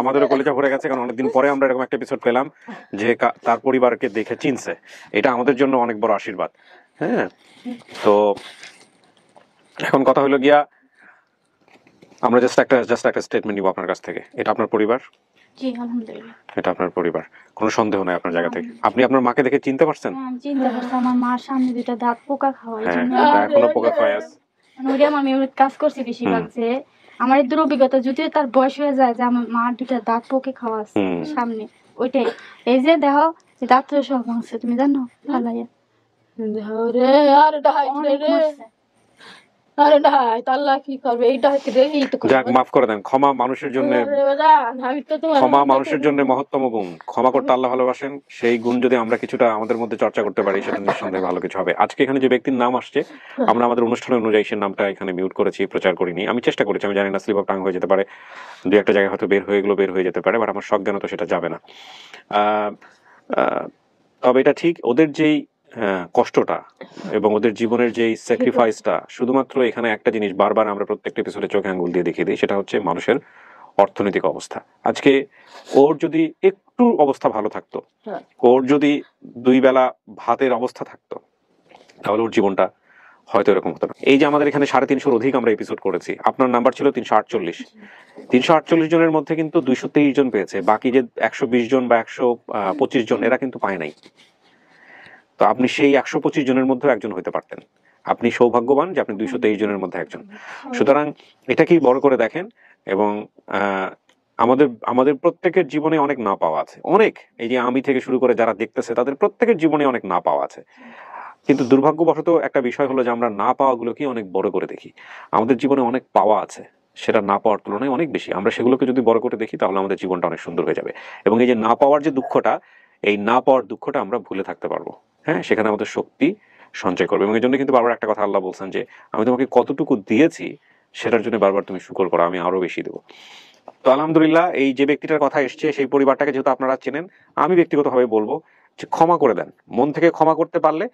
আমাদের কলেজে ভরে গেছে কারণ অনেকদিন পরে আমরা এরকম একটা এপিসোড পেলাম যে তার পরিবারকে দেখে চিনছে এটা আমাদের জন্য অনেক বড় আশীর্বাদ হ্যাঁ তো এখন কথা হলো গিয়া আমরা জাস্ট একটা স্টেটমেন্ট নিব আপনার কাছ থেকে এটা আপনার পরিবার জি আলহামদুলিল্লাহ এটা আপনার পরিবার কোনো সন্দেহ নাই আপনার জায়গা থেকে আপনি আপনার মাকে দেখে চিনতে পারছেন আমি চিন্তা করছি আমার মার সামনে দুটো দাঁত পোকা খাওয়াই এখনো পোকা খায় আছে ওরিয়াম আমি কাজ করছি বেশিরভাগ যে আমার এই দুরভিজ্ঞতা যদি তার বয়স হয়ে যায় যে আমার মার দুটো দাঁত পোকে খাওয়া সামনে ওইটাই এই যে দেখো যে দাঁত সব ভাঙছে তুমি জানো ফালাইয়া রে আর ডাই রে আরে ডাই তাল্লা কি করবে এইটা হচ্ছে রে এই তো যাক মাফ করে দেন ক্ষমা মানুষের জন্য আমি তো তোমার ক্ষমা মানুষের জন্য মহত্তম গুণ ক্ষমা করতে আল্লাহ ভালোবাসেন সেই গুণ যদি আমরা কিছুটা আমাদের মধ্যে চর্চা করতে পারি সেটা নিঃসন্দেহে ভালো কিছু হবে আজকে এখানে যে ব্যক্তির নাম আসছে আমরা আমাদের অনুষ্ঠান অনুযায়ী সেই নামটা এখানে মিউট করেছি প্রচার করিনি আমি চেষ্টা করেছি আমি জানি না স্লিপ অফ টাং হয়ে যেতে পারে দু একটা জায়গায় হয়তো বের হয়ে যেতে পারে বাট আমার সজ্ঞান তো সেটা যাবে না তবে এটা ঠিক ওদের যেই কষ্টটা এবং ওদের জীবনের যে স্যাক্রিফাইসটা শুধুমাত্র এখানে একটা জিনিস বারবার আমরা প্রত্যেকটা এপিসোডে চোখে আঙ্গুল দিয়ে দেখিয়ে দিই সেটা হচ্ছে মানুষের অর্থনৈতিক অবস্থা আজকে ওর যদি একটু অবস্থা ভালো থাকতো ওর যদি 2 বেলা ভাতের অবস্থা থাকতো তাহলে ওর জীবনটা হয়তো এরকম হতো না এই যে আমাদের এখানে 350 অধিক আমরা এপিসোড করেছি আপনার নাম্বার ছিল 348 জনের মধ্যে কিন্তু 223 জন পেয়েছে বাকি যে 120 জন বা 125 জন এরা কিন্তু পায় নাই তো আপনি সেই 125 জনের মধ্যে একজন হইতে পারতেন আপনি সৌভাগ্যবান যে আপনি 223 জনের মধ্যে একজন সুতরাং এটাকেই বড় করে দেখেন এবং আমাদের প্রত্যেকের জীবনে অনেক না পাওয়া আছে অনেক এই যে আমি থেকে শুরু করে যারা দেখতেছে তাদের প্রত্যেকের জীবনে অনেক না পাওয়া আছে কিন্তু দুর্ভাগ্যবশত একটা বিষয় হলো যে আমরা না পাওয়াগুলোকে অনেক বড় করে দেখি আমাদের জীবনে অনেক পাওয়া আছে সেটা না পাওয়ার তুলনায় অনেক বেশি আমরা সেগুলোকে যদি বড় করে দেখি তাহলে আমাদের জীবনটা অনেক সুন্দর হয়ে যাবে এবং এই যে না পাওয়ার যে দুঃখটা এই না পাওয়ার দুঃখটা আমরা ভুলে থাকতে পারবো হ্যাঁ সেখানে আমাদের শক্তি সঞ্চয় করবে এবং এই জন্য কিন্তু বারবার একটা কথা আল্লাহ বলছেন যে আমি তোমাকে কতটুকু দিয়েছি সেটার জন্য বারবার তুমি শুকর করো আমি আরো বেশি দেবো তো আলহামদুলিল্লাহ এই যে ব্যক্তিটার কথা এসছে সেই পরিবারটাকে যেহেতু আপনারা চেনেন আমি ব্যক্তিগতভাবে বলবো যে ক্ষমা করে দেন মন থেকে ক্ষমা করতে পারলে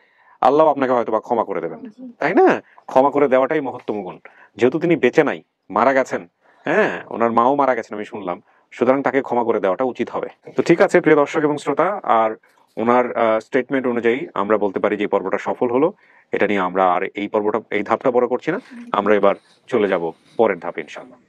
আল্লাহ আপনাকে হয়তো বা ক্ষমা করে দেবেন তাই না ক্ষমা করে দেওয়াটাই মহত্তম গুণ যেহেতু তিনি বেঁচে নাই মারা গেছেন হ্যাঁ ওনার মাও মারা গেছেন আমি শুনলাম সুতরাং তাকে ক্ষমা করে দেওয়াটা উচিত হবে তো ঠিক আছে প্রিয় দর্শক এবং শ্রোতা আর ওনার স্টেটমেন্ট অনুযায়ী আমরা বলতে পারি যে পর্বটা সফল হলো এটা নিয়ে আমরা আর এই ধাপটা বড় করছি না আমরা এবার চলে যাব পরের ধাপে ইনশাআল্লাহ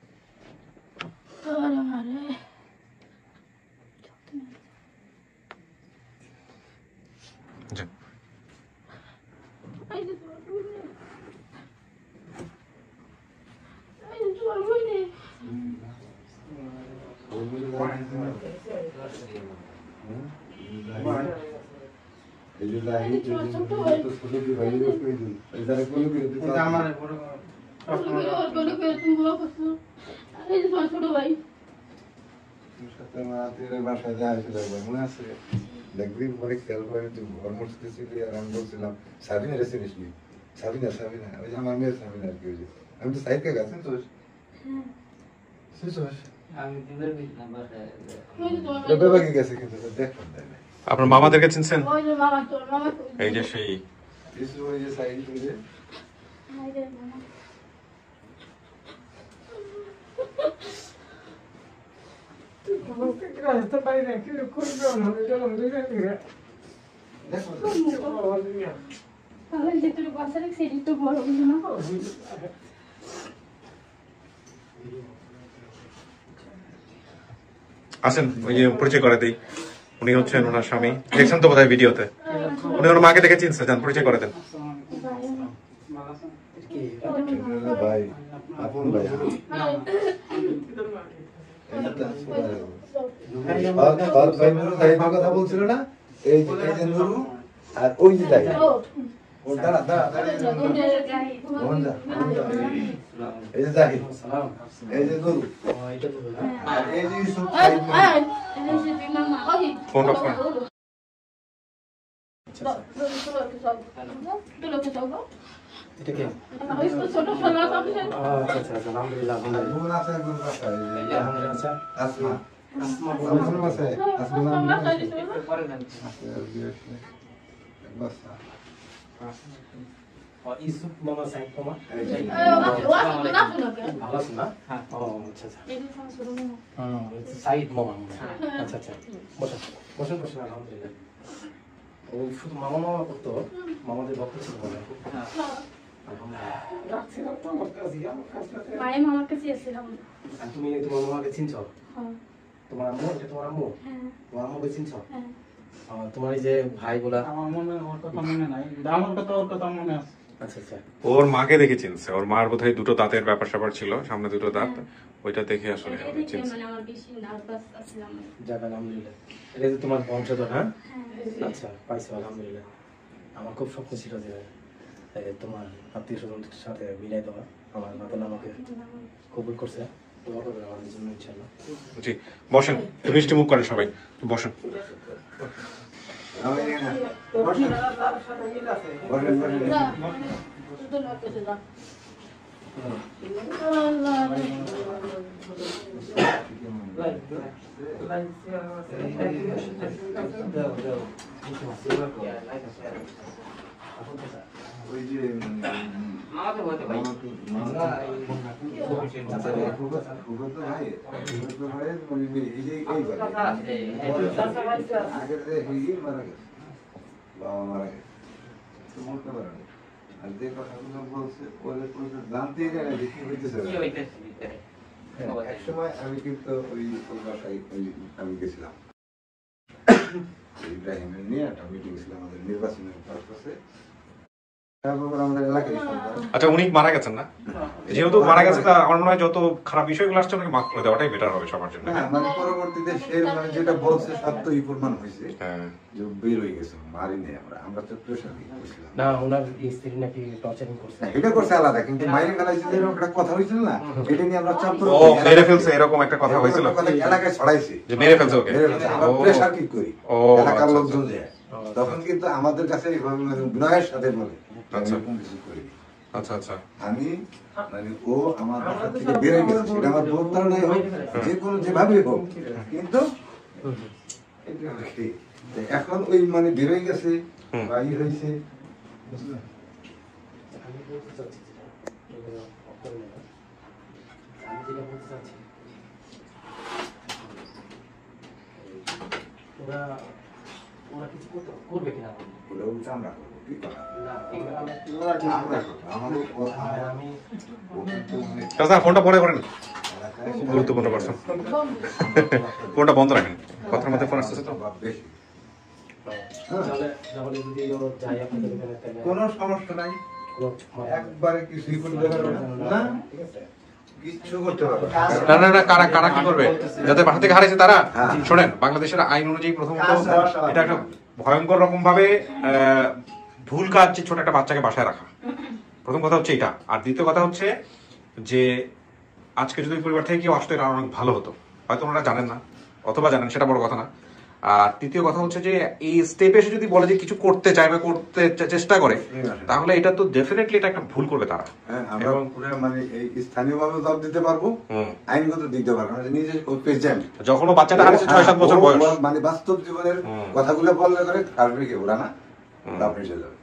এই যে লাহি তো ছোট কি ভাই কই দিন এই যারা কোন কি এটা আমার বড় ছোট ভাই সাথে মাতের বাসায় যাইছিল মনে আছে দেখবি পরে খেয়াল করে তুই ঘর মুছতেছিলি আর আমি বলছিলাম সাবিনা রেসে নিসলি সাবিনা ওই যে আমার মেয়ে সাবিনা আর কি ওই যে আমি তো সাইডকে গেছেন তো আমি দিনের নাম্বার বেবাকে গেছে কিন্তু দেখুন তাই না আপনার মামাদেরকে চিনছেন? ওই যে মামা তোর মামা এই যে সেই ইসু ওই যে সাইড ওই যে রাস্তা পাই না কি করবে না এটা লম্বি রে তাহলে যে তোর বাসা রেখে সেটি তো বড় বুঝো না আসেন ওই যে পরিচয় করে দিই। উনি হচ্ছেন ওনার স্বামী, দেখছেন তো বোধহয় ভিডিওতে। উনি ওর মাকে দেখে চিনছে, যান পরিচয় করে দেন। ভাই আপন ভাই ভাই নুরু সাহেবের কথা বলছিল না এই যে নুরু আর ওই যে যাই ও দাঁড়া এই যে জাহিদ এই যে নুরু আর এই যে ইউসুফ ফোন অফ করেন। এটা কি ছোট ফোন আছে আচ্ছা আলহামদুলিল্লাহ বোন আছে একজন বাসায় আচ্ছা আসমা আছে আসমা পরে দেন বাসা ইসুফ মামা সাইদ মামা ভালো আছেন না? ও আচ্ছা আচ্ছা সাইদ মামা আচ্ছা আচ্ছা বসেন আলহামদুলিল্লাহ। ও শুধু মামা করতো, মামাদের ভক্ত ছিল বলে মায়ের মামার কাছে এসেছিলাম আর তুমি তোমার মামাকে চিনছো? তোমার আম্মু, এটা তোমার আম্মু? তোমার আম্মুকে চিনছো? তোমার এই যে ভাইগুলা আমার মনে ওর কথা মনে নাই আমার কথা ওর কথা মনে আছে আচ্ছা আচ্ছা ওর মাকে দেখে চিনছে। ওর মার বোধহয় দুটো দাঁতের ব্যাপার স্যাপার ছিল, সামনে দুটো দাঁত, ওইটা দেখে আসলে চিনছে। মানে আমার বেশি নার্ভাস ছিলাম যাক আলহামদুলিল্লাহ। এটা যে তোমার বংশধর, হ্যাঁ? আচ্ছা পাইছো আলহামদুলিল্লাহ। আমার খুব স্বপ্ন ছিল যে তোমার আত্মীয় স্বজনদের সাথে মিলাই দেওয়া। আমার মাতাল আমাকে কবুল করছে, দোয়া করবে আমাদের জন্য ইনশাআল্লাহ। জি বসেন, মিষ্টি মুখ করেন সবাই, বসেন। ওই যে আমাদের হতে ভাই বাবা মারা গেছে বলতে পারে না। আর যে কথাগুলো বলছে জানতে জানে যে কি হইতেছে। এক সময় আমি কিন্তু ওই বাসায় আমি গেছিলাম ইব্রাহিমের নিয়ে একটা মিটিং ছিল আমাদের নির্বাচনের পারপাসে। আমাদের এলাকায় আচ্ছা উনি মারা গেছেন না? যেহেতু মারা গেছে তা আমার মনে হয় যত খারাপ বিষয়গুলো আসছে ওনাকে মাফ করে দেওয়াটাই বেটার হবে সবার জন্য। না মানে পরবর্তীতে সে মানে যেটা বলছে সত্যই প্রমাণ হয়েছে যে বের হয়ে গেছে, মারি নেই আমরা তো প্রেশার দিয়েছিলাম না ওনার স্ত্রী নাকি টর্চারিং করছে। এটা করছে আলাদা, কিন্তু মাইরে ফেলাইছে যে এরকম একটা কথা হয়েছিল না, এটা নিয়ে আমরা চাপ করে ও মেরে ফেলছে এরকম একটা কথা হয়েছিল, এলাকায় ছড়াইছে যে মেরে ফেলছে ওকে। আমরা প্রেশার কি করি ও এলাকার লোকজন যায়, তখন কিন্তু আমাদের কাছে এইভাবে মানে বিনয়ের সাথে বলে কিছু করি। আচ্ছা আচ্ছা আমি মানে ও আমার বাসা থেকে বেরিয়ে গেছে, সেটা আমার বহুত ধারণাই হোক যে কোনো যেভাবেই হোক, কিন্তু এটা আর কি। এখন ওই মানে বেরোয় গেছে বা ই হয়েছে বুঝলেন। আমি বলতে চাচ্ছি আমি যেটা বলতে চাচ্ছি ওরা কিছু করবে কিনা ওটা উল্টা আমরা করবো, কি করা আমি চাচা ফোনটা পরে করেন, গুরুত্বপূর্ণ পারসন। ফোনটা বন্ধ রাখেন, কথার মধ্যে ফোন আসতেছে তো। বেশি তাহলে যদি যাই আপনাদের এখানে তাহলে কোনো সমস্যা নাই, একবারে কিছুই করতে পারবো না, ঠিক আছে কিচ্ছু করতে পারবে না না না, কারা কারা কি করবে? যাদের বাসা থেকে হারিয়েছে তারা? শোনেন, বাংলাদেশের আইন অনুযায়ী প্রথমত এটা একটা ভয়ঙ্কর রকম ভাবে ভুল কাজ যে ছোট একটা বাচ্চাকে বাসায় রাখা। প্রথম কথা হচ্ছে এটা। আর দ্বিতীয় কথা হচ্ছে যে আজকে যদি পরিবার থেকে কেউ আসতো এটা অনেক ভালো হতো, হয়তো ওনারা জানেন না অথবা জানেন, সেটা বড় কথা না। আর তৃতীয় কথা হচ্ছে যে এই স্টেপে এসে যদি বলে যে কিছু করতে চায় বা করতে চেষ্টা করে, তাহলে এটা তো ডেফিনেটলি এটা একটা ভুল করবে তারা। আমরা পুরো মানে এই স্থানীয় ভাবে জবাব দিতে পারবো, আইনগত দিতে পারবো না। নিজে পেশেন্ট যখন বাচ্চাটা হারিয়েছে 6-7 বছর বয়স, মানে বাস্তব জীবনের কথাগুলো বললে করে আসবে কি ওরা না, আপনি এসে যাবে।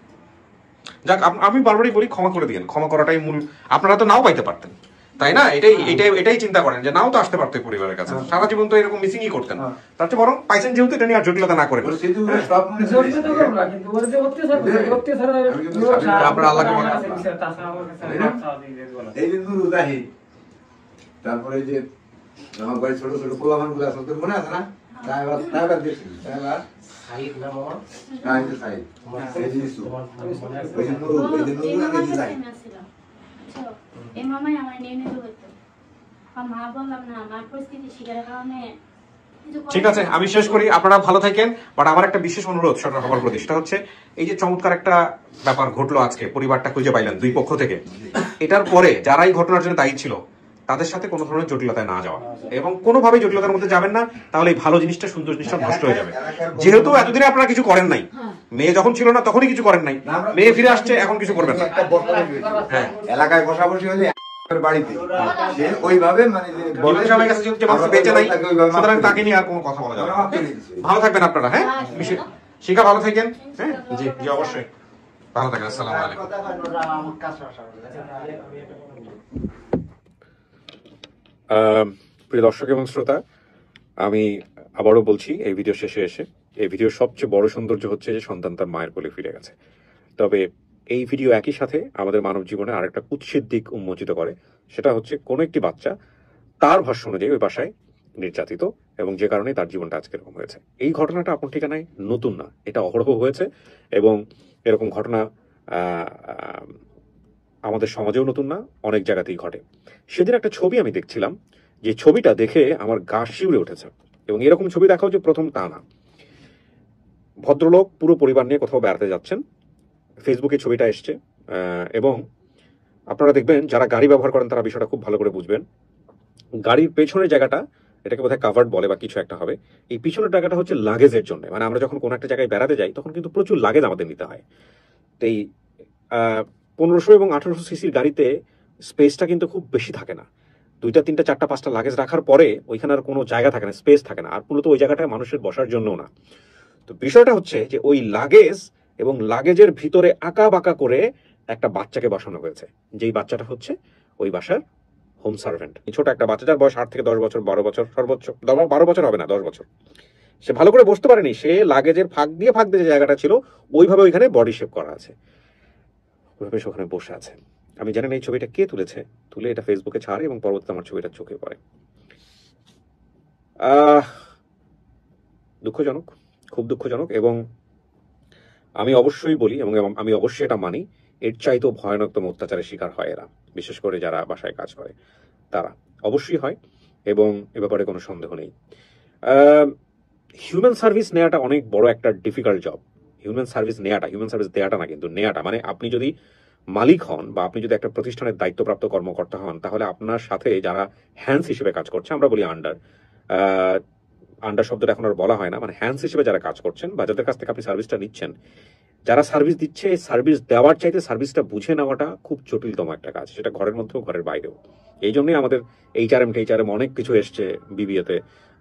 যাক, আমি বারবারই বলি ক্ষমা করে দিয়েন। ক্ষমা করাটাই মূল। আপনারা তো নাও পাইতে পারতেন, তাই না? এটাই চিন্তা করেন যে নাও তো আসতে পারতো পরিবারের কাছে, সারা জীবন তো এরকম মিসিংই করতেন। তার চেয়ে বরং পাইছেন যেহেতু এটা নিয়ে আর জটিলতা না করে আপনার আল্লাহকে বলেন। এই যে নুরু দাহি, তারপরে যে আমার বাড়ি ছোট ছোট পোলামান গুলো আছে মনে আছে না? তাইবার দেখছি সাইদ না মামা, হ্যাঁ এই যে সাইদ, এই যে ইসু, ওই যে নুরু, এই যে নুরু আর এই যে সাইদ। এই মামাই আমার নিয়ে নিতে হতো, মা বললাম না আমার পরিস্থিতি শিকারের কারণে। ঠিক আছে, আমি শেষ করি। আপনারা ভালো থাকেন। বাট আমার একটা বিশেষ অনুরোধ সবার প্রতি, সেটা হচ্ছে এই যে চমৎকার একটা ব্যাপার ঘটলো আজকে, পরিবারটা খুঁজে পাইলেন দুই পক্ষ থেকে, এটার পরে যারা এই ঘটনার জন্য দায়ী ছিল তাদের সাথে কোনো ধরনের জটিলতায় না যাওয়া এবং কোনোভাবেই জটিলতার মধ্যে যাবেন না, তাহলে এই ভালো জিনিসটা, সুন্দর জিনিসটা নষ্ট হয়ে যাবে। যেহেতু এতদিনে আপনারা কিছু করেন নাই, মেয়ে যখন ছিল না তখনই কিছু করেন নাই, মেয়ে ফিরে আসছে এখন কিছু করবেন না। হ্যাঁ, এলাকায় বসাবসি হলে বাড়িতে ওইভাবে মানে বেঁচে নাই, সুতরাং তাকে নিয়ে আর কোনো কথা বলা যাবে না। ভালো থাকবেন আপনারা। হ্যাঁ, শিখা ভালো থাকেন। হ্যাঁ জি জি, অবশ্যই ভালো থাকেন। আসসালামু আলাইকুম। প্রিয় দর্শক এবং শ্রোতা, আমি আবারও বলছি এই ভিডিও শেষে এসে, এই ভিডিওর সবচেয়ে বড় সৌন্দর্য হচ্ছে যে সন্তান তার মায়ের কোলে ফিরে গেছে। তবে এই ভিডিও একই সাথে আমাদের মানব জীবনে আরেকটা কুৎসিত দিক উন্মোচিত করে, সেটা হচ্ছে কোনো একটি বাচ্চা তার ভাষ্য অনুযায়ী ওই বাসায় নির্যাতিত এবং যে কারণে তার জীবনটা আজকে এরকম হয়েছে। এই ঘটনাটা আপন ঠিকানায় নতুন না, এটা অহরহ হয়েছে এবং এরকম ঘটনা আমাদের সমাজেও নতুন না, অনেক জায়গাতেই ঘটে। সেদিন একটা ছবি আমি দেখছিলাম, যে ছবিটা দেখে আমার গা শিউরে উঠেছে। এবং এরকম ছবি দেখাও যে প্রথম তা না। ভদ্রলোক পুরো পরিবার নিয়ে কোথাও বেড়াতে যাচ্ছেন, ফেসবুকে ছবিটা এসছে এবং আপনারা দেখবেন যারা গাড়ি ব্যবহার করেন তারা বিষয়টা খুব ভালো করে বুঝবেন। গাড়ির পেছনের জায়গাটা, এটাকে বোধহয় কাভার্ড বলে বা কিছু একটা হবে, এই পিছনের জায়গাটা হচ্ছে লাগেজের জন্য। মানে আমরা যখন কোনো একটা জায়গায় বেড়াতে যাই তখন কিন্তু প্রচুর লাগেজ আমাদের নিতে হয়। তো এই 1500 এবং 1800 সিসির গাড়িতে স্পেসটা কিন্তু খুব বেশি থাকে না। 2টা 3টা 4টা 5টা লাগেজ রাখার পরে ওইখানে আর কোনো জায়গা থাকে না, স্পেস থাকে না। আর মূলত ওই জায়গাটায় মানুষের বসার জন্যও না। তো বিষয়টা হচ্ছে যে ওই লাগেজ এবং লাগেজের ভিতরে আঁকা বাঁকা করে একটা বাচ্চাকে বসানো হয়েছে, যেই বাচ্চাটা হচ্ছে ওই বাসার হোম সার্ভেন্ট। ছোট একটা বাচ্চা, যার বয়স 8 থেকে 10 বছর, 12 বছর সর্বোচ্চ, 12 বছর হবে না, 10 বছর। সে ভালো করে বসতে পারেনি, সে লাগেজের ফাঁক দিয়ে যে জায়গাটা ছিল ওইভাবে ওইখানে বডি শেপ করা আছে, ওইভাবে ওখানে বসে আছে। আমি জানি না এই ছবিটা কে তুলেছে, তুলে এটা ফেসবুকে ছাড়ে এবং পরবর্তীতে আমার ছবিটা চোখে পড়ে। দুঃখজনক, খুব দুঃখজনক। এবং আমি অবশ্যই বলি এবং আমি অবশ্যই এটা মানি, এর চাইতেও ভয়ানকতম অত্যাচারের শিকার হয় এরা, বিশেষ করে যারা বাসায় কাজ করে তারা অবশ্যই হয়, এবং এ ব্যাপারে কোনো সন্দেহ নেই। হিউম্যান সার্ভিস নেওয়াটা অনেক বড় একটা ডিফিকাল্ট জব। হিউম্যান সার্ভিস নেওয়াটা, হিউম্যান সার্ভিস দেওয়াটা না কিন্তু নেওয়াটা, মানে আপনি যদি মালিক হন বা আপনি যদি একটা প্রতিষ্ঠানের দায়িত্বপ্রাপ্ত কর্মকর্তা হন, তাহলে আপনার সাথে যারা হ্যান্ডস হিসেবে কাজ করছে, আমরা বলি আন্ডার শব্দটা এখন আর বলা হয় না, মানে হ্যান্ডস হিসেবে যারা কাজ করছেন বা যাদের কাছ থেকে আপনি সার্ভিসটা নিচ্ছেন, যারা সার্ভিস দিচ্ছে, সার্ভিস দেওয়ার চাইতে সার্ভিসটা বুঝে নেওয়াটা খুব জটিলতম একটা কাজ, সেটা ঘরের মধ্যেও ঘরের বাইরেও। এই জন্যই আমাদের এইচআরএম অনেক কিছু এসছে বিবিএতে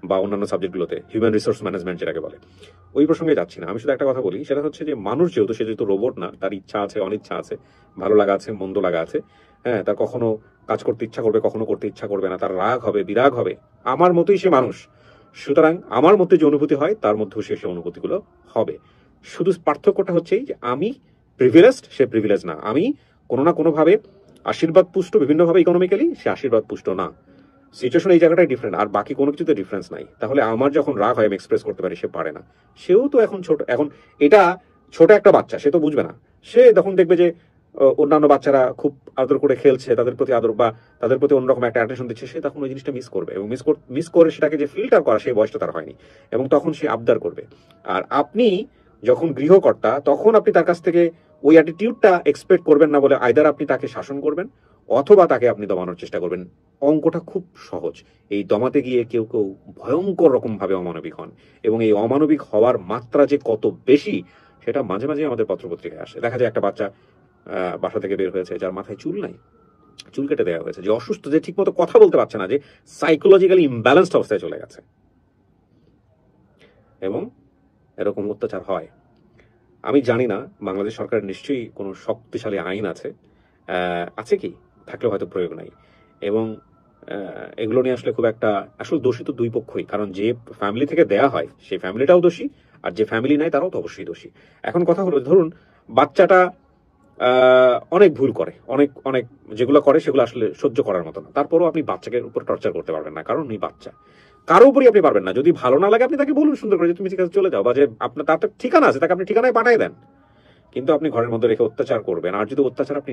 বা অন্যান্য সাবজেক্টগুলোতে, হিউম্যান রিসোর্স ম্যানেজমেন্ট যেটাকে বলে। ওই প্রসঙ্গে যাচ্ছি না, আমি শুধু একটা কথা বলি, সেটা হচ্ছে যে মানুষ সে যেহেতু রোবট না, তার ইচ্ছা আছে, অনিচ্ছা আছে, ভালো লাগা আছে, মন্দ লাগা আছে। হ্যাঁ, তার কখনো কাজ করতে ইচ্ছা করবে, কখনো করতে ইচ্ছা করবে না, তার রাগ হবে, বিরাগ হবে। আমার মতোই সে মানুষ, সুতরাং আমার মধ্যে যে অনুভূতি হয় তার মধ্যেও সে অনুভূতিগুলো হবে। শুধু পার্থক্যটা হচ্ছে যে আমি প্রিভিলেজড, সে প্রিভিলেজ না। আমি কোনো না কোনোভাবে আশীর্বাদ পুষ্ট, বিভিন্নভাবে ইকোনমিক্যালি, সে আশীর্বাদ পুষ্ট না। সিচুয়েশন এই জায়গাটাই ডিফারেন্ট, আর বাকি কোনো কিছুতে ডিফারেন্স নাই। তাহলে আমার যখন রাগ হয় আমি এক্সপ্রেস করতে পারি, সে পারে না। সেও তো এখন ছোট, এখন এটা ছোট একটা বাচ্চা, সে তো বুঝবে না। সে তখন দেখবে যে অন্যান্য বাচ্চারা খুব আদর করে খেলছে, তাদের প্রতি আদর বা তাদের প্রতি অন্যরকম একটা অ্যাটেনশন দিচ্ছে, সে তখন ওই জিনিসটা মিস করবে, এবং মিস করে সেটাকে যে ফিল্টার করা সেই বয়সটা তার হয়নি, এবং তখন সে আবদার করবে। আর আপনি যখন গৃহকর্তা, তখন আপনি তার কাছ থেকে ওই অ্যাটিটিউডটা এক্সপেক্ট করবেন না বলে আইদার আপনি তাকে শাসন করবেন অথবা তাকে আপনি দমানোর চেষ্টা করবেন। অঙ্কটা খুব সহজ। এই দমাতে গিয়ে কেউ কেউ ভয়ঙ্কর রকম ভাবে অমানবিক হন, এবং এই অমানবিক হওয়ার মাত্রা যে কত বেশি সেটা মাঝে মাঝে আমাদের পত্রপত্রিকায় আসে। দেখা যায় একটা বাচ্চা বাসা থেকে বের হয়েছে, যার মাথায় চুল নাই, চুল কেটে দেওয়া হয়েছে, যে অসুস্থ, যে ঠিক মতো কথা বলতে পারছে না, যে সাইকোলজিক্যালি ইমব্যালেন্সড অবস্থায় চলে গেছে, এবং এরকম অত্যাচার হয়। আমি জানি না বাংলাদেশ সরকারের নিশ্চয়ই কোনো শক্তিশালী আইন আছে, আছে কি, থাকলেও হয়তো প্রয়োগ নাই, এবং এগুলো নিয়ে আসলে খুব একটা, আসলে দোষী তো দুই পক্ষই, কারণ যে ফ্যামিলি থেকে দেয়া হয় সেই ফ্যামিলিটাও দোষী, আর যে ফ্যামিলি নাই তারাও তো অবশ্যই দোষী। এখন কথা হলো, ধরুন বাচ্চাটা অনেক ভুল করে, অনেক অনেক যেগুলো করে সেগুলো আসলে সহ্য করার মতো না, তারপরও আপনি বাচ্চাকে উপর টর্চার করতে পারবেন না, কারণ এই বাচ্চা। কারো উপরই আপনি পারবেন না। যদি ভালো না লাগে আপনি তাকে বলুন সুন্দর করে যে তুমি ঠিক আছে চলে যাও, বা যে আপনার তার ঠিকানা আছে তাকে আপনি ঠিকানায় পাঠিয়ে দেন, কিন্তু আপনি ঘরের মধ্যে রেখে অত্যাচার করবেন। আর যদি অত্যাচার আপনি